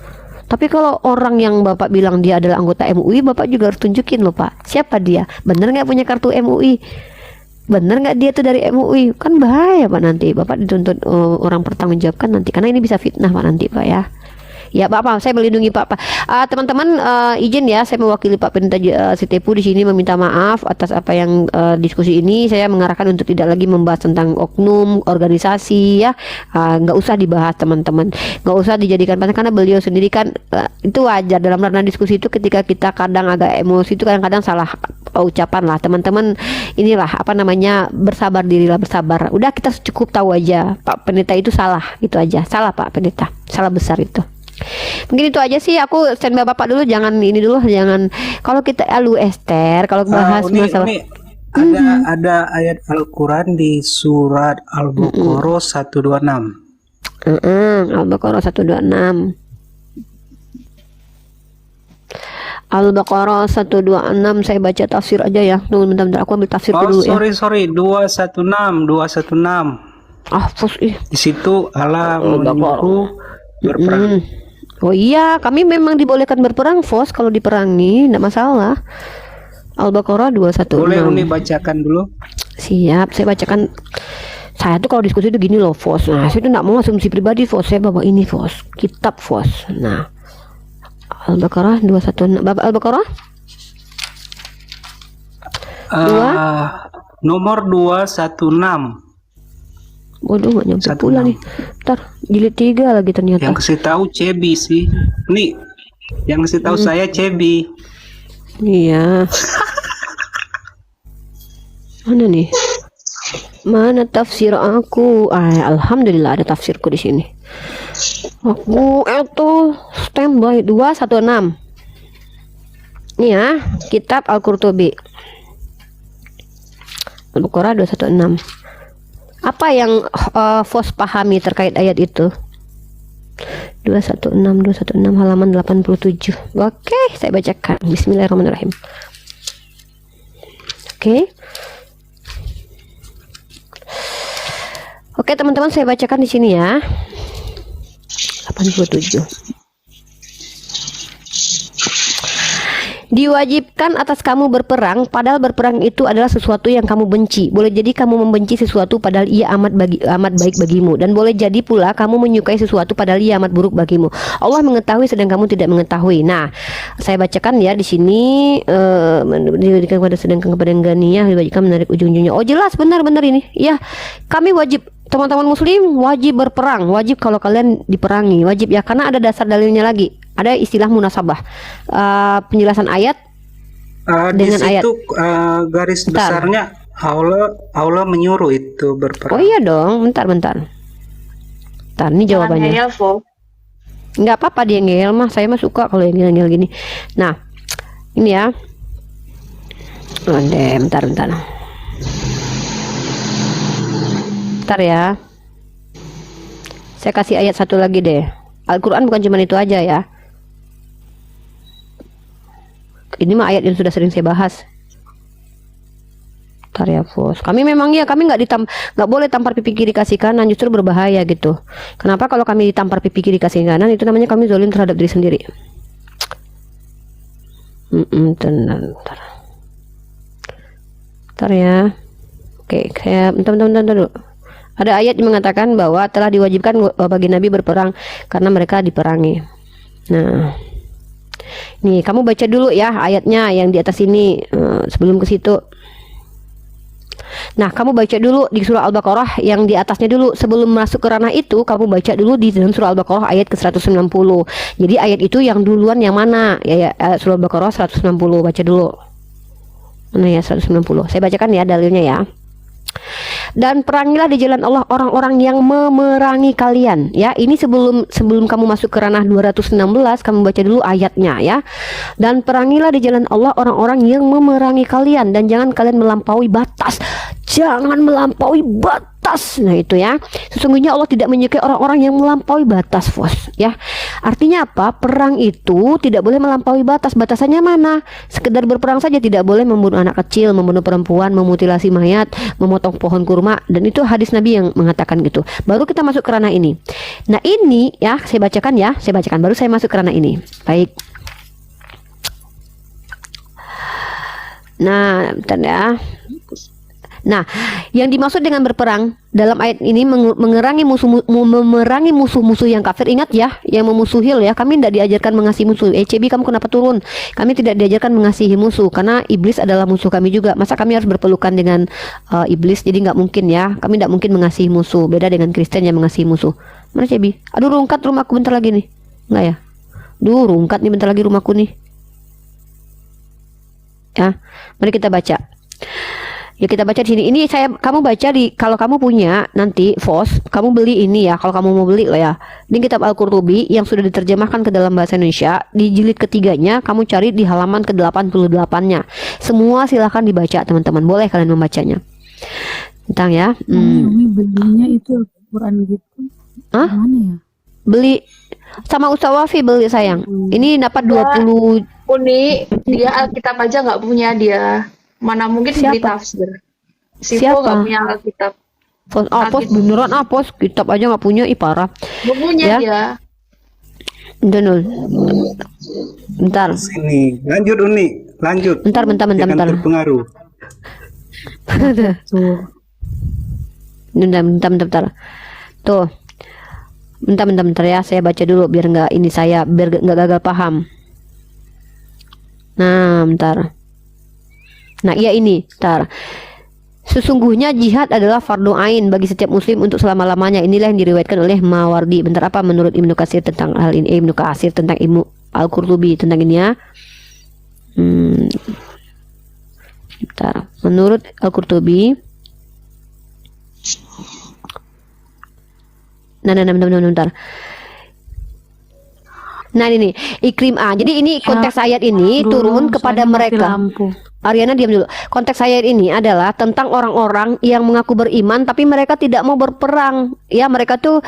Tapi kalau orang yang Bapak bilang dia adalah anggota MUI, Bapak juga harus tunjukin loh Pak, siapa dia. Bener nggak punya kartu MUI? Bener nggak dia tuh dari MUI? Kan bahaya Pak, nanti Bapak dituntut orang pertanggungjawabkan nanti. Karena ini bisa fitnah Pak nanti Pak ya. Ya Bapak, saya melindungi Pak. Teman-teman izin ya, saya mewakili Pak Pendeta Sitepu di sini meminta maaf atas apa yang diskusi ini. Saya mengarahkan untuk tidak lagi membahas tentang oknum, organisasi ya. Nggak usah dibahas teman-teman. Nggak usah dijadikan pasang karena beliau sendiri kan itu wajar dalam ranah diskusi itu ketika kita kadang agak emosi itu kadang-kadang salah ucapan lah teman-teman. Inilah apa namanya, bersabar dirilah, bersabar. Udah kita cukup tahu aja Pak Pendeta itu salah, gitu aja. Salah Pak Pendeta, salah besar itu. Mungkin itu aja sih, aku standby Bapak dulu, jangan ini dulu, jangan kalau kita Esther kalau bahas masalah ada ayat Al-Quran di surat Al-Baqarah 126. Al-Baqarah 126. Al-Baqarah 126, saya baca tafsir aja ya. Tunggu bentar, aku ambil tafsir dulu ya. Sorry 216. Di Di situ Allah menyuruh berperang. Oh iya, kami memang dibolehkan berperang, Fos, kalau diperangi, enggak masalah. Al-Baqarah 216. Boleh Umi bacakan dulu? Siap, saya bacakan. Saya tuh kalau diskusi itu gini loh, Fos. Nah, saya tuh enggak mau asumsi pribadi, Fos. Saya bawa ini, Fos. Kitab, Fos. Nah, Al-Baqarah 216. Bapak Al-Baqarah? Nomor 216. Waduh, nggak nyampe 16. pula nih. Ntar, jilid 3 lagi ternyata. Yang kasih tahu Cebi sih. Nih, yang kasih tahu saya Cebi. Iya. Mana nih? Mana tafsir aku? Alhamdulillah ada tafsirku di sini. Aku itu standby 216. Ini ya, kitab Al-Qurtubi. Al-Baqarah 216. Apa yang Fos pahami terkait ayat itu? 216 halaman 87. Oke, saya bacakan. Bismillahirrahmanirrahim. Oke, teman-teman, saya bacakan di sini ya. 87. Diwajibkan atas kamu berperang, padahal berperang itu adalah sesuatu yang kamu benci. Boleh jadi kamu membenci sesuatu padahal ia amat baik bagimu, dan boleh jadi pula kamu menyukai sesuatu padahal ia amat buruk bagimu. Allah mengetahui sedang kamu tidak mengetahui. Nah, saya bacakan ya di sini, diberikan kepada sedangkan kepada ganiyah diwajibkan menarik ujung-ujungnya. Oh, jelas, benar-benar ini. Ya, kami wajib, teman-teman muslim wajib berperang, wajib kalau kalian diperangi, wajib ya, karena ada dasar dalilnya lagi. Ada istilah munasabah, penjelasan ayat dengan di ayat. situ garis besarnya Allah menyuruh itu berperang. Oh iya dong, bentar. Ini jawabannya. Nggak apa-apa dia ngeyel mah, saya mah suka kalau yang ngeyel gini. Nah, ini ya. Bentar. Bentar ya. Saya kasih ayat satu lagi deh. Al-Quran bukan cuma itu aja ya. Ini mah ayat yang sudah sering saya bahas. Bentar ya, Fos. Kami memang ya, kami nggak boleh tampar pipi kiri kasih kanan, justru berbahaya gitu. Kenapa? Kalau kami ditampar pipi kiri kasih kanan, itu namanya kami zalim terhadap diri sendiri. Bentar ya. Oke, saya bentar dulu. Ada ayat yang mengatakan bahwa telah diwajibkan bagi Nabi berperang karena mereka diperangi. Nah, nih kamu baca dulu ya ayatnya yang di atas ini sebelum ke situ. Nah, kamu baca dulu di surah Al-Baqarah yang di atasnya dulu. Sebelum masuk ke ranah itu, kamu baca dulu di dalam surah Al-Baqarah ayat ke-190. Jadi ayat itu yang duluan yang mana? Ya, surah Al-Baqarah 160, baca dulu. Mana ya 160? Saya bacakan ya dalilnya ya. Dan perangilah di jalan Allah orang-orang yang memerangi kalian ya. Ini sebelum kamu masuk ke ranah 216, kamu baca dulu ayatnya ya. Dan perangilah di jalan Allah orang-orang yang memerangi kalian, dan jangan kalian melampaui batas. Jangan melampaui batas. Nah itu ya, sesungguhnya Allah tidak menyukai orang-orang yang melampaui batas, Fos ya. Artinya apa? Perang itu tidak boleh melampaui batas. Batasannya mana? Sekedar berperang saja tidak boleh, membunuh anak kecil, membunuh perempuan, memutilasi mayat, memotong pohon kurma, dan itu hadis Nabi yang mengatakan gitu. Baru kita masuk ke ranah ini. Nah ini ya, saya bacakan baru saya masuk ke ranah ini. Baik. Nah, bentar ya. Nah, yang dimaksud dengan berperang dalam ayat ini memerangi musuh-musuh yang kafir. Ingat ya, yang memusuhi ya. Kami tidak diajarkan mengasihi musuh. CB, kamu kenapa turun? Kami tidak diajarkan mengasihi musuh karena iblis adalah musuh kami juga. Masa kami harus berpelukan dengan iblis? Jadi nggak mungkin ya. Kami tidak mungkin mengasihi musuh. Beda dengan Kristen yang mengasihi musuh. Mana CB? Aduh, rungkat rumahku bentar lagi nih. Enggak ya? Duh, rungkat nih bentar lagi rumahku nih. Ya, mari kita baca. Ya kita baca di sini. Ini kamu baca kalau kamu punya nanti Fos, kamu beli ini ya. Kalau kamu mau beli lah ya. Ini kitab Al-Qurtubi yang sudah diterjemahkan ke dalam bahasa Indonesia. Di jilid ketiganya kamu cari di halaman ke-88-nya. Semua silahkan dibaca teman-teman. Boleh kalian membacanya. Tentang ya. Umi belinya itu Al-Quran gitu. Hah? Mana ya? Beli sama Ustaz Wafi beli sayang. Ini dapat 20. Uni, dia Alkitab aja nggak punya dia. Mana mungkin beli tafsir. Siapa? Nggak punya Alkitab. Pos beneran Pos kitab aja nggak punya, parah. Nggak punya ya. dia. Dulu. Bentar. Sini, lanjut Uni, lanjut. Bentar. Jangan terpengaruh. Tuh. Bentar. Tuh. Bentar ya, saya baca dulu biar nggak gagal paham. Nah, bentar. Nah, iya ini, bentar. Sesungguhnya jihad adalah fardu ain bagi setiap muslim untuk selama-lamanya. Inilah yang diriwayatkan oleh Mawardi. Bentar, apa menurut Ibnu Katsir tentang hal ini? Ibnu Katsir tentang Ibnu Al-Qurtubi tentang ini ya. Bentar. Menurut Al-Qurtubi. Bentar. Nah ini Ikrimah. Jadi ini konteks ayat ini turun kepada mereka. Ariana diam dulu. Konteks ayat ini adalah tentang orang-orang yang mengaku beriman tapi mereka tidak mau berperang. Ya, mereka tuh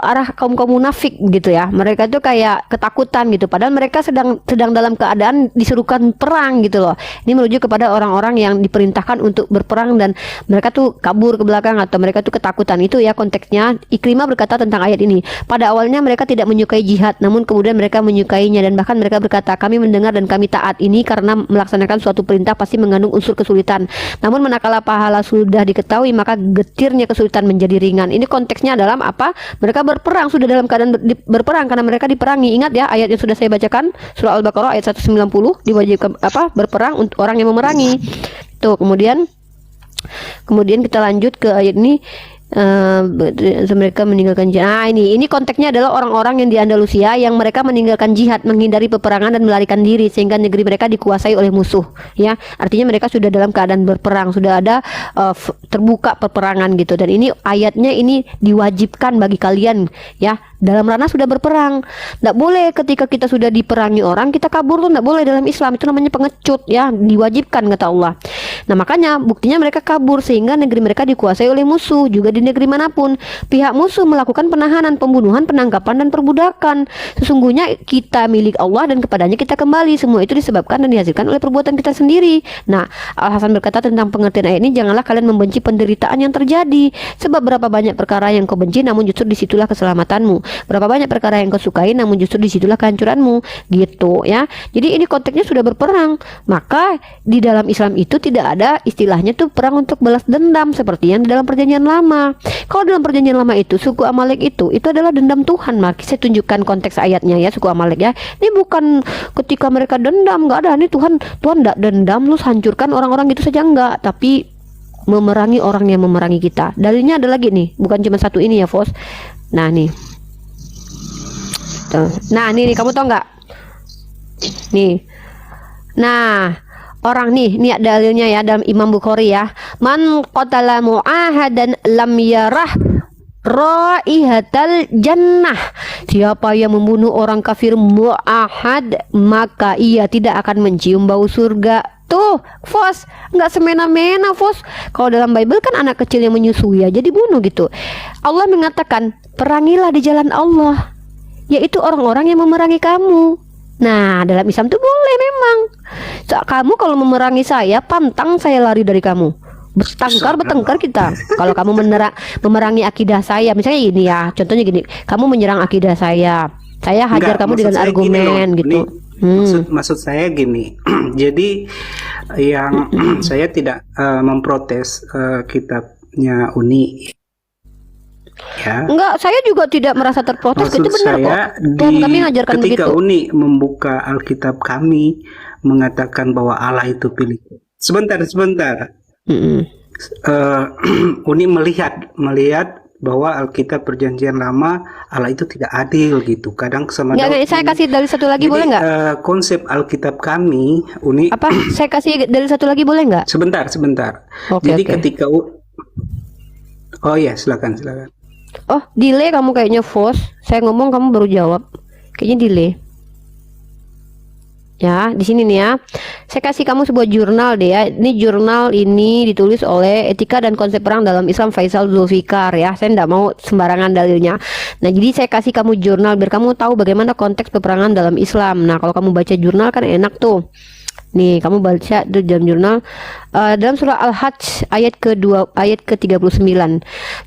arah kaum munafik gitu ya. Mereka tuh kayak ketakutan gitu. Padahal mereka sedang dalam keadaan disuruhkan perang gitu loh. Ini merujuk kepada orang-orang yang diperintahkan untuk berperang dan mereka tuh kabur ke belakang atau mereka tuh ketakutan. Itu ya konteksnya. Ikrimah berkata tentang ayat ini. Pada awalnya mereka tidak menyukai jihad, namun kemudian mereka menyukainya dan bahkan mereka berkata, kami mendengar dan kami taat ini karena melaksanakan suatu perintah pasti mengandung unsur kesulitan. Namun manakala pahala sudah diketahui, maka getirnya kesulitan menjadi ringan. Ini konteksnya dalam apa? Mereka berperang, sudah dalam keadaan berperang karena mereka diperangi. Ingat ya ayat yang sudah saya bacakan, surah Al-Baqarah ayat 190, diwajibkan berperang untuk orang yang memerangi. Tuh, kemudian kita lanjut ke ayat ini. Mereka meninggalkan jihad. Nah, ini konteksnya adalah orang-orang yang di Andalusia yang mereka meninggalkan jihad, menghindari peperangan dan melarikan diri sehingga negeri mereka dikuasai oleh musuh. Ya, artinya mereka sudah dalam keadaan berperang, sudah ada terbuka peperangan gitu. Dan ini ayatnya ini diwajibkan bagi kalian ya dalam ranah sudah berperang. Tidak boleh ketika kita sudah diperangi orang kita kabur tuh tidak boleh dalam Islam. Itu namanya pengecut ya, diwajibkan kata Allah. Nah makanya buktinya mereka kabur sehingga negeri mereka dikuasai oleh musuh. Juga di negeri manapun pihak musuh melakukan penahanan, pembunuhan, penangkapan dan perbudakan. Sesungguhnya kita milik Allah dan kepadanya kita kembali. Semua itu disebabkan dan dihasilkan oleh perbuatan kita sendiri. Nah, Al-Hasan berkata tentang pengertian ayat ini, janganlah kalian membenci penderitaan yang terjadi, sebab berapa banyak perkara yang kau benci namun justru disitulah keselamatanmu. Berapa banyak perkara yang kau sukai namun justru disitulah kehancuranmu. Gitu ya. Jadi ini konteksnya sudah berperang. Maka di dalam Islam itu tidak ada istilahnya tuh perang untuk balas dendam seperti yang di dalam perjanjian lama. Kalau dalam perjanjian lama itu suku Amalek itu adalah dendam Tuhan. Maka saya tunjukkan konteks ayatnya ya, suku Amalek ya. Ini bukan ketika mereka dendam, nggak ada. Ini Tuhan nggak dendam lu hancurkan orang-orang gitu saja, enggak, tapi memerangi orang yang memerangi kita. Dalilnya ada lagi nih, bukan cuma satu ini ya, Fos. Nah nih, tuh. Nah nih kamu tau nggak? Nih, nah orang nih dalilnya ya dalam Imam Bukhari ya. Man qatala mu'ahadan lam yarah raihatal jannah. Siapa yang membunuh orang kafir mu'ahad, maka ia tidak akan mencium bau surga. Tuh, Fos, nggak semena-mena, Fos. Kalau dalam Bible kan anak kecil yang menyusui aja dibunuh gitu. Allah mengatakan, perangilah di jalan Allah, yaitu orang-orang yang memerangi kamu. Nah, dalam Islam tuh boleh memang. Kamu kalau memerangi saya, pantang saya lari dari kamu. Bertengkar kita. Kalau kamu memerangi akidah saya, misalnya gini ya, contohnya gini, kamu menyerang akidah saya hajar kamu dengan argumen gitu. Maksud saya gini, jadi yang saya tidak memprotes kitabnya Uni. Ya. Enggak, saya juga tidak merasa terprotes. Itu benar kok. Kami ngajarkan ketika begitu. Uni membuka Alkitab kami mengatakan bahwa Allah itu pilih. Sebentar. Uni melihat bahwa Alkitab Perjanjian Lama Allah itu tidak adil gitu. Kadang sama Daud. Saya kasih dalil satu lagi. Jadi, boleh nggak? Konsep Alkitab kami Uni. Apa? Saya kasih dalil satu lagi boleh nggak? Sebentar. Jadi ketika oh ya silakan. Oh, delay kamu kayaknya, Fos. Saya ngomong kamu baru jawab. Kayaknya delay. Ya, di sini nih ya. Saya kasih kamu sebuah jurnal deh ya. Ini jurnal ini ditulis oleh Etika dan Konsep Perang dalam Islam Faisal Zulfikar ya. Saya tidak mau sembarangan dalilnya. Nah, jadi saya kasih kamu jurnal biar kamu tahu bagaimana konteks peperangan dalam Islam. Nah, kalau kamu baca jurnal kan enak tuh. Nih, kamu baca di dalam jurnal dalam surah Al-Hajj ayat ke-39.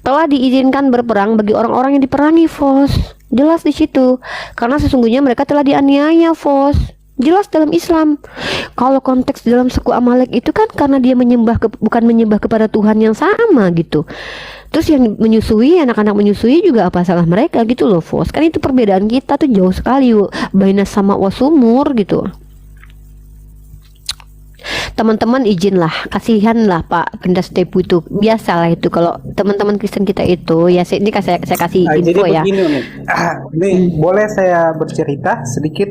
Telah diizinkan berperang bagi orang-orang yang diperangi, Fos. jelas di situ. Karena sesungguhnya mereka telah dianiaya, Fos. Jelas dalam Islam. Kalau konteks dalam suku Amalek itu kan karena dia bukan menyembah kepada Tuhan yang sama gitu. Terus yang menyusui, anak-anak menyusui juga apa salah mereka gitu loh, Fos. Kan itu perbedaan kita tuh jauh sekali, baina sama wasumur gitu. Teman-teman izinlah, kasihanlah Pak Pendas Tepu itu. Biasalah itu kalau teman-teman Kristen kita itu ya, ini saya kasih info jadi ya. begini nih. Ini boleh saya bercerita sedikit?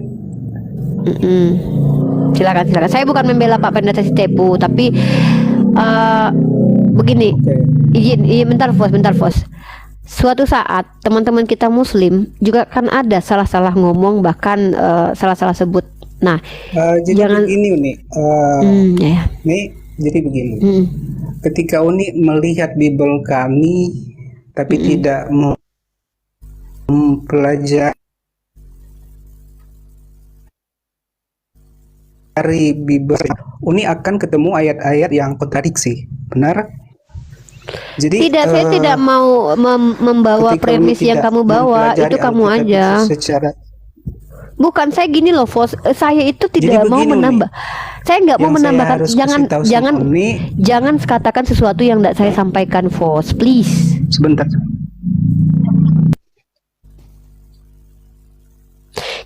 Silakan. Saya bukan membela Pak Pendas Tepu, tapi begini. Izin bentar Fos. Suatu saat teman-teman kita Muslim juga kan ada salah-salah ngomong, bahkan salah-salah sebut. Nah, jadi jangan begini nih, nih jadi begini. Ketika Uni melihat Bible kami, tapi tidak mempelajari Bible, Uni akan ketemu ayat-ayat yang kontradiksi, benar? Jadi saya tidak mau membawa premis yang kamu bawa, itu kamu aja. Bukan, saya gini loh, Fos. Saya itu tidak mau menambah. Saya nggak mau menambahkan. Jangan katakan sesuatu yang tidak saya sampaikan, Fos. Please. Sebentar.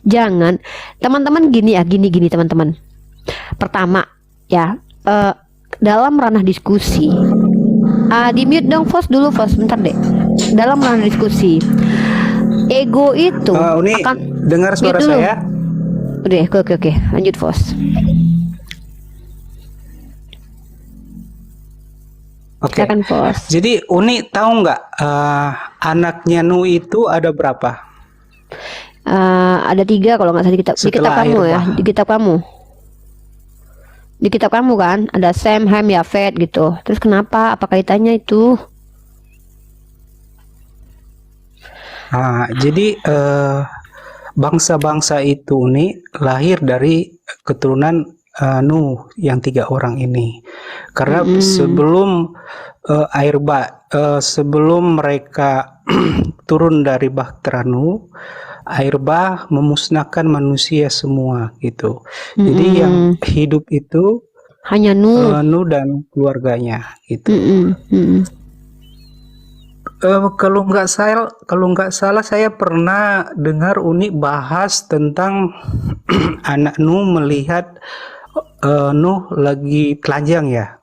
Jangan, teman-teman gini teman-teman. Pertama, ya, dalam ranah diskusi. Di mute dong, Fos dulu, Fos. Bentar deh. Dalam ranah diskusi. Ego itu akan dengar suara saya. Udah, oke. Lanjut, Fos. Oke. Fos. Jadi Uni tahu nggak anaknya Nuh itu ada berapa? Ada 3 kalau nggak salah di kitab kamu ya, di kitab kamu. Di kitab kamu kan ada Sem, Ham, Yafet gitu. Terus kenapa? Apa kaitannya itu? Jadi bangsa-bangsa itu nih lahir dari keturunan Nuh yang 3 orang ini. Karena sebelum sebelum mereka turun dari bahtera Nuh, air bah memusnahkan manusia semua gitu. Jadi yang hidup itu hanya Nuh dan keluarganya gitu. Kalau nggak salah saya pernah dengar Uni bahas tentang anak Nuh melihat Nuh lagi telanjang ya.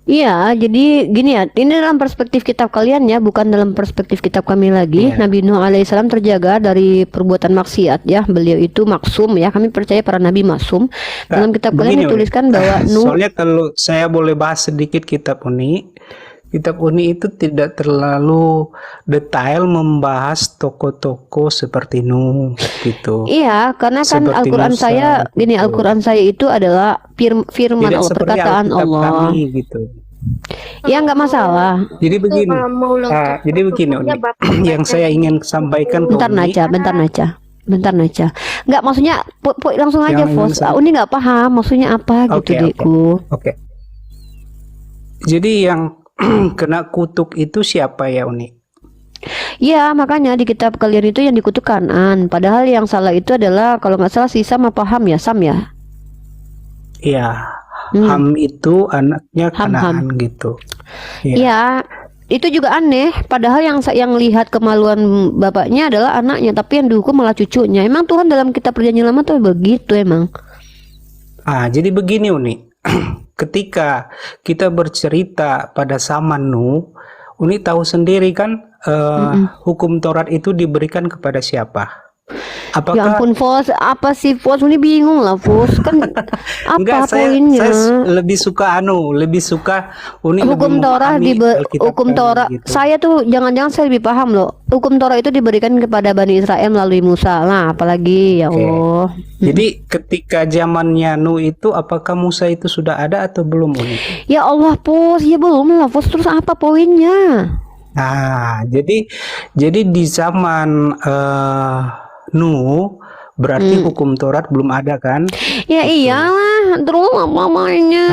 Iya, jadi gini ya, ini dalam perspektif kitab kalian ya, bukan dalam perspektif kitab kami lagi. Nabi Nuh alaihissalam terjaga dari perbuatan maksiat ya, beliau itu maksum ya, kami percaya para nabi maksum. Dalam kitab kalian dituliskan bahwa Nuh. Soalnya kalau saya boleh bahas sedikit kitab Uni itu tidak terlalu detail membahas tokoh-tokoh seperti Nuh gitu. Iya, karena kan Seperti Al-Quran Musa, saya gini, Al-Quran saya itu adalah firman tidak Allah, seperti perkataan Alkitab Allah. kami, gitu. Ya nggak masalah. Jadi begini, Uni, yang saya ingin sampaikan ke Bentar Uni. Bentar Naca. Nggak, maksudnya langsung aja, Fos. Uni nggak paham maksudnya apa gitu, Deku. Oke. Jadi yang kena kutuk itu siapa ya, Uni? Ya, makanya di kitab kalian itu yang dikutuk Kanan. Padahal yang salah itu adalah kalau nggak salah si Sam apa Ham ya? Sam ya? Iya. Ham itu anaknya Kanaan gitu. Iya. Itu juga aneh. Padahal yang lihat kemaluan bapaknya adalah anaknya, tapi yang dihukum malah cucunya. Emang Tuhan dalam kitab Perjanjian Lama tuh begitu emang. Jadi begini, Uni. Ketika kita bercerita pada zaman Nuh, Uni tahu sendiri kan hukum Taurat itu diberikan kepada siapa? Apakah... Ya ampun, Fos, apa sih Fos? Uni bingung lah, Fos. Kan apa Enggak, poinnya? saya lebih suka Uni Hukum Taurat hukum Taurat gitu. Saya tuh jangan-jangan saya lebih paham loh. Hukum Taurat itu diberikan kepada Bani Israel melalui Musa. Nah, apalagi ya Allah. Jadi ketika zamannya Nuh itu, apakah Musa itu sudah ada atau belum, Uni? Ya Allah, Fos, ya belum lah, Fos. Terus apa poinnya? Nah, jadi di zaman Nuh berarti hukum Taurat belum ada kan? Ya iyalah, terus apa mainnya?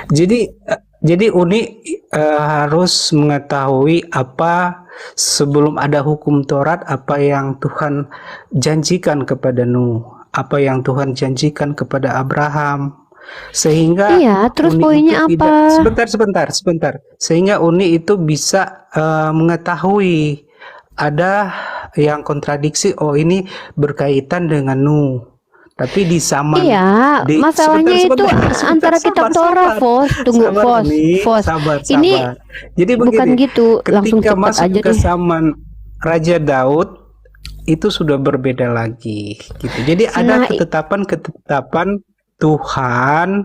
Jadi Jadi Uni harus mengetahui apa sebelum ada hukum Taurat, apa yang Tuhan janjikan kepada Nuh, apa yang Tuhan janjikan kepada Abraham, sehingga Iya, terus Uni poinnya itu apa? sebentar, sehingga Uni itu bisa mengetahui ada yang kontradiksi. Oh, ini berkaitan dengan Nuh. Tapi di zaman Iya, masalahnya itu antara kitab Torah, Fos. Tunggu, Fos, Fos. Ini Jadi bukan begini, gitu, langsung ketika cepat masuk aja ke deh. zaman Raja Daud itu sudah berbeda lagi gitu. Jadi Nah, ada ketetapan Tuhan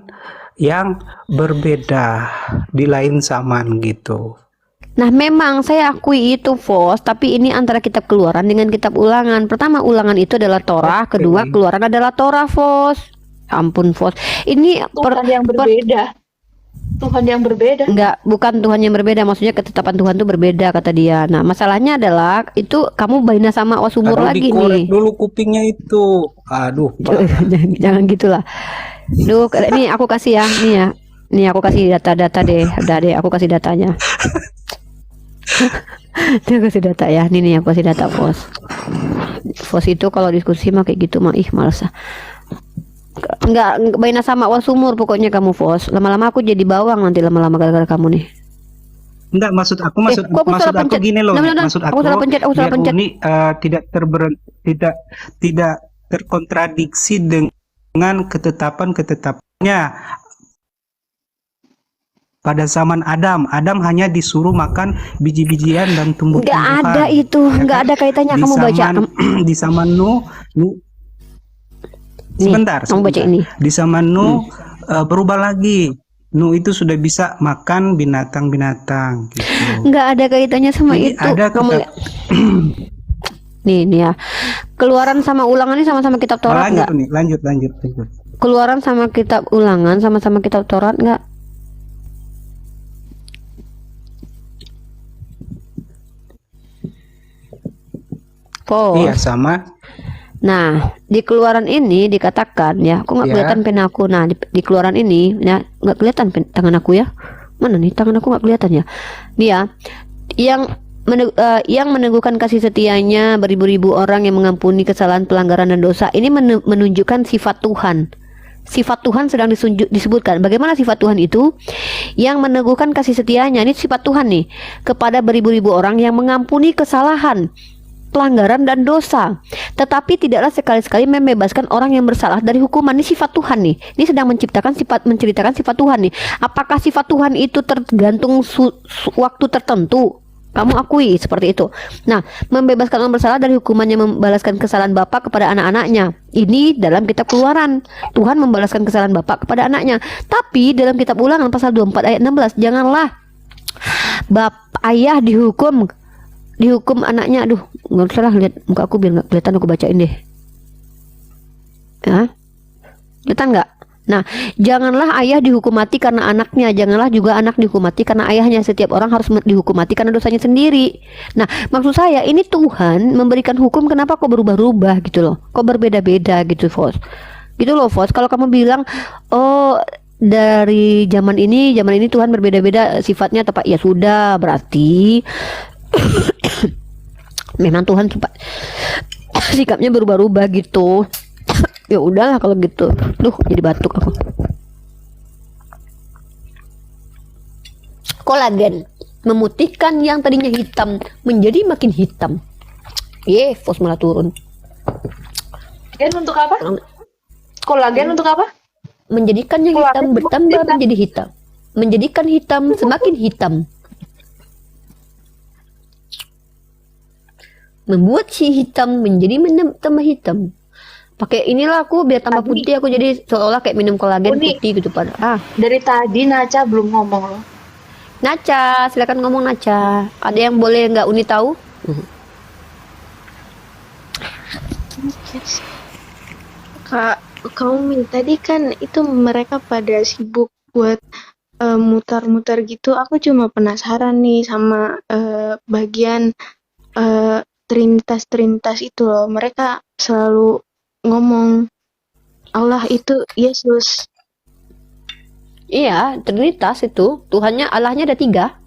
yang berbeda di lain zaman gitu. Nah, memang saya akui itu, Fos, tapi ini antara kitab Keluaran dengan kitab Ulangan. Pertama, Ulangan itu adalah Torah, kedua, Keluaran adalah Torah, Fos. Ampun, Fos. Ini Tuhan yang berbeda. Tuhan yang berbeda. enggak, bukan Tuhan yang berbeda, maksudnya ketetapan Tuhan itu berbeda kata dia. Nah, masalahnya adalah itu kamu baina sama Wasumur Aduh, lagi nih. dikorek dulu kupingnya itu. Aduh, jangan gitulah. Duh, ini aku kasih ya, nih ya. Nih aku kasih data-data deh. Udah deh, aku kasih datanya. Dia kasih data ya. Nih aku kasih data Fos. Fos itu kalau diskusi mah kayak gitu mah males ah. Enggak baina sama Wasumur pokoknya kamu, Fos. Lama-lama aku jadi bawang nanti lama-lama gara-gara kamu nih. enggak, maksud aku kok aku salah pencet? gini loh. Nah, Maksud aku salah pencet, aku salah biar pencet. Uni tidak terkontradiksi dengan ketetapannya. Pada zaman Adam hanya disuruh makan biji-bijian dan tumbuh-tumbuhan. Enggak ada itu, enggak ada kaitannya kamu baca. Di zaman Nuh, Nih, sebentar. kamu baca ini. Di zaman Nuh berubah lagi. Nuh itu sudah bisa makan binatang-binatang gitu. Enggak ada kaitannya sama Jadi itu. ada Kamu nih ya. Keluaran sama Ulangan ini sama-sama kitab Taurat enggak? Lanjut. Keluaran sama kitab Ulangan sama-sama kitab Taurat enggak? Oh. Iya, sama. Nah, di Keluaran ini dikatakan ya, aku nggak Ya. kelihatan pen aku. Nah, di Keluaran ini ya nggak kelihatan tangan aku ya. Mana nih tangan aku nggak kelihatan ya. Nih ya, yang meneguhkan kasih setianya beribu-ribu orang yang mengampuni kesalahan, pelanggaran dan dosa. Ini menunjukkan sifat Tuhan. Sifat Tuhan sedang disebutkan. Bagaimana sifat Tuhan itu? Yang meneguhkan kasih setianya. Ini sifat Tuhan nih kepada beribu-ribu orang yang mengampuni kesalahan, pelanggaran dan dosa, tetapi tidaklah sekali-sekali membebaskan orang yang bersalah dari hukuman. Ini sifat Tuhan nih. Ini sedang menceritakan sifat Tuhan nih. Apakah sifat Tuhan itu tergantung waktu tertentu? Kamu akui seperti itu. Nah, membebaskan orang bersalah dari hukumannya, membalaskan kesalahan bapak kepada anak-anaknya. Ini dalam kitab Keluaran. Tuhan membalaskan kesalahan bapak kepada anaknya. Tapi dalam kitab Ulangan pasal 24 ayat 16, janganlah ayah dihukum anaknya. Aduh, nggak usah lah, lihat muka aku biar nggak kelihatan, aku bacain deh ya, kelihatan nggak? Nah, janganlah ayah dihukum mati karena anaknya, janganlah juga anak dihukum mati karena ayahnya. Setiap orang harus dihukum mati karena dosanya sendiri. Nah, maksud saya ini Tuhan memberikan hukum, kenapa kok berubah-ubah gitu loh, kok berbeda-beda gitu, Fos, gitu loh, Fos. Kalau kamu bilang oh dari zaman ini Tuhan berbeda-beda sifatnya, tepat, ya sudah, berarti memang Tuhan sikapnya berubah-ubah gitu. Ya udahlah kalau gitu. Duh, jadi batuk aku. Kolagen memutihkan yang tadinya hitam menjadi makin hitam. Fos malah turun. Kolagen untuk apa? Kolagen untuk apa? Menjadikan yang hitam bertambah menjadi hitam. Menjadikan hitam semakin hitam. Membuat si hitam menjadi tambah hitam. Pakai inilah aku biar tambah putih, aku jadi seolah kayak minum kolagen putih gitu pada. Dari tadi Naca belum ngomong loh. Naca, silakan ngomong Naca. Ada yang boleh nggak Uni tahu? Kak, kamu tadi kan itu mereka pada sibuk buat mutar-mutar gitu. Aku cuma penasaran nih sama bagian Trinitas itu loh. Mereka selalu ngomong Allah itu Yesus. Iya, Trinitas itu Tuhannya, Allahnya ada 3.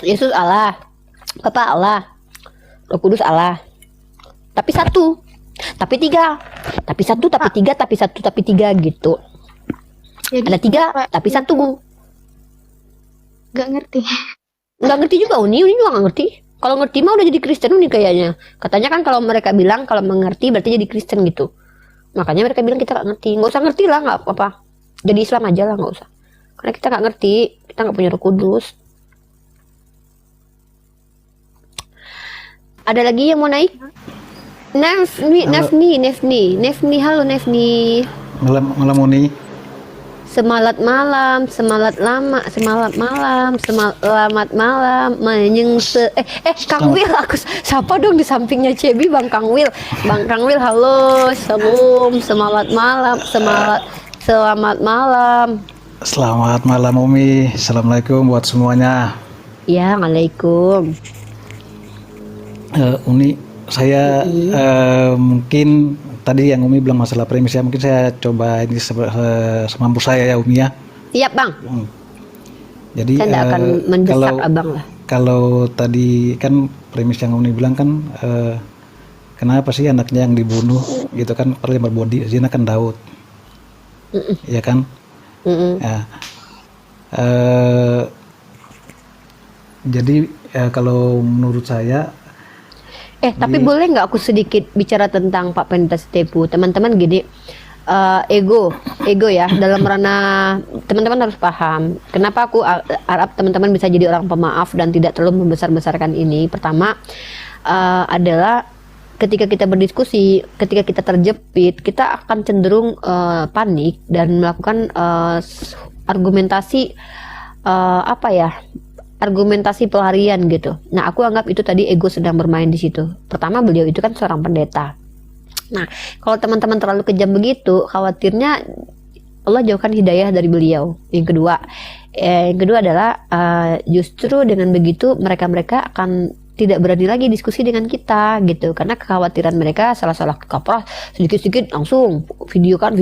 Yesus Allah, Bapa Allah, Roh Kudus Allah. Tapi 1, tapi 3, tapi 1, tapi 3, tapi 1, tapi 3 gitu. Jadi Ada 3, Pak, tapi 1. nggak ngerti. Nggak ngerti juga, Uni juga nggak ngerti. Kalau ngerti mah udah jadi Kristen Uni kayaknya. Katanya kan kalau mereka bilang kalau mengerti berarti jadi Kristen gitu. Makanya mereka bilang kita nggak ngerti. Nggak usah ngerti lah, nggak apa-apa. Jadi Islam aja lah, nggak usah. Karena kita nggak ngerti, kita nggak punya Roh Kudus. Ada lagi yang mau naik? Nefni, halo Nefni. Malam Uni. Semalat malam, semalat malam, Kang Wil, aku siapa dong di sampingnya Cebi, Bang Kang Wil, halo, salam, selamat malam. Selamat malam Umi. Assalamualaikum buat semuanya. Ya, waalaikum. Uni, saya mungkin tadi yang Umi bilang masalah premis ya, mungkin saya coba ini semampu saya ya Umi ya. Siap Bang. Jadi saya tidak akan mendesak Abang lah. Kalau tadi kan premis yang Umi bilang kan kenapa sih anaknya yang dibunuh gitu kan, padahal yang berbodi zina kan Daud. Ya kan? Ya. Jadi kalau menurut saya tapi boleh nggak aku sedikit bicara tentang Pak Pendeta Sitepu? Teman-teman gini, ego ya, dalam ranah teman-teman harus paham. Kenapa aku harap teman-teman bisa jadi orang pemaaf dan tidak terlalu membesar-besarkan ini. Pertama adalah ketika kita berdiskusi, ketika kita terjepit, kita akan cenderung panik dan melakukan argumentasi argumentasi pelarian gitu. Nah, aku anggap itu tadi ego sedang bermain di situ. Pertama, beliau itu kan seorang pendeta. Nah, kalau teman-teman terlalu kejam begitu, khawatirnya Allah jauhkan hidayah dari beliau. Yang kedua adalah justru dengan begitu mereka akan tidak berani lagi diskusi dengan kita gitu, karena kekhawatiran mereka salah-salah kaprah sedikit-sedikit langsung videokan.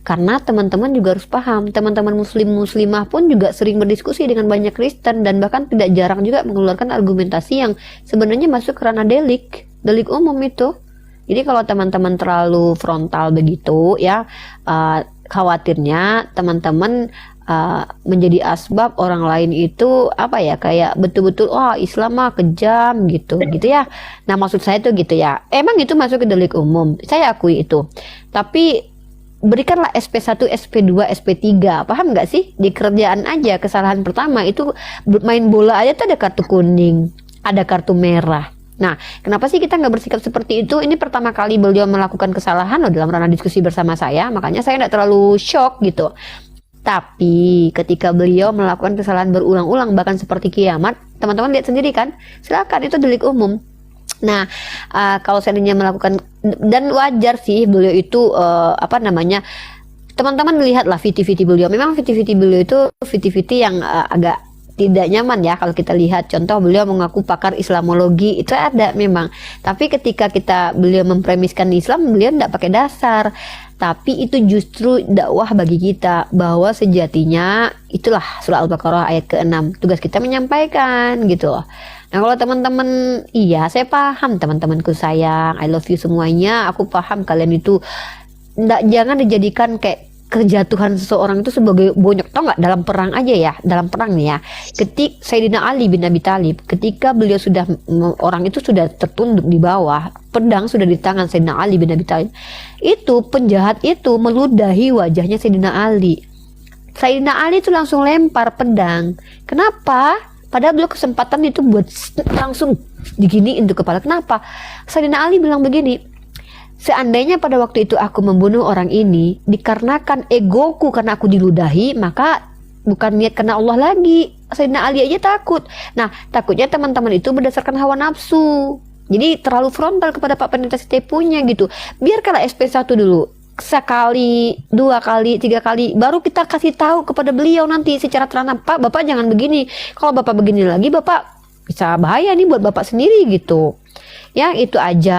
Karena teman-teman juga harus paham, teman-teman muslimah pun juga sering berdiskusi dengan banyak Kristen dan bahkan tidak jarang juga mengeluarkan argumentasi yang sebenarnya masuk ke ranah delik umum itu. Jadi kalau teman-teman terlalu frontal begitu ya, khawatirnya teman-teman menjadi asbab orang lain itu kayak betul-betul Islam mah kejam gitu ya. Nah, maksud saya tuh gitu ya. Emang itu masuk ke delik umum, saya akui itu. Tapi berikanlah SP1, SP2, SP3. Paham nggak sih? Di kerjaan aja kesalahan pertama itu main bola aja tuh ada kartu kuning, ada kartu merah. Nah, kenapa sih kita nggak bersikap seperti itu? Ini pertama kali beliau melakukan kesalahan dalam ranah diskusi bersama saya, makanya saya nggak terlalu shock gitu. Tapi ketika beliau melakukan kesalahan berulang-ulang bahkan seperti kiamat, teman-teman lihat sendiri kan, silakan itu delik umum. Nah, kalau seandainya melakukan, dan wajar sih beliau itu teman-teman lihatlah viti-viti beliau. Memang viti-viti beliau itu viti-viti yang agak tidak nyaman ya kalau kita lihat. Contoh, beliau mengaku pakar Islamologi, itu ada memang. Tapi ketika beliau mempremiskan Islam, beliau tidak pakai dasar. Tapi itu justru dakwah bagi kita bahwa sejatinya itulah surah Al-Baqarah ayat ke-6. Tugas kita menyampaikan gitu loh. Nah, kalau teman-teman, iya saya paham teman-temanku sayang, I love you semuanya. Aku paham kalian itu jangan dijadikan kayak kejatuhan seseorang itu sebagai bonyok. Tau nggak, dalam perang aja ya, dalam perang nih ya, ketika Sayyidina Ali bin Abi Thalib, ketika beliau orang itu sudah tertunduk di bawah, pedang sudah di tangan Sayyidina Ali bin Abi Thalib, itu penjahat itu meludahi wajahnya Sayyidina Ali. Sayyidina Ali itu langsung lempar pedang. Kenapa? Padahal beliau kesempatan itu buat langsung diginiin tuh kepala. Kenapa? Sayyidina Ali bilang begini, seandainya pada waktu itu aku membunuh orang ini dikarenakan egoku, karena aku diludahi, maka bukan niat karena Allah lagi. Sayyidina Ali aja takut. Nah, takutnya teman-teman itu berdasarkan hawa nafsu. Jadi terlalu frontal kepada Pak Pendeta Sitepunya gitu. Biarkanlah SP1 dulu. Sekali, 2 kali, 3 kali, baru kita kasih tahu kepada beliau nanti secara terang, Pak, Bapak jangan begini. Kalau Bapak begini lagi, Bapak bisa bahaya nih buat Bapak sendiri gitu. Ya, itu aja.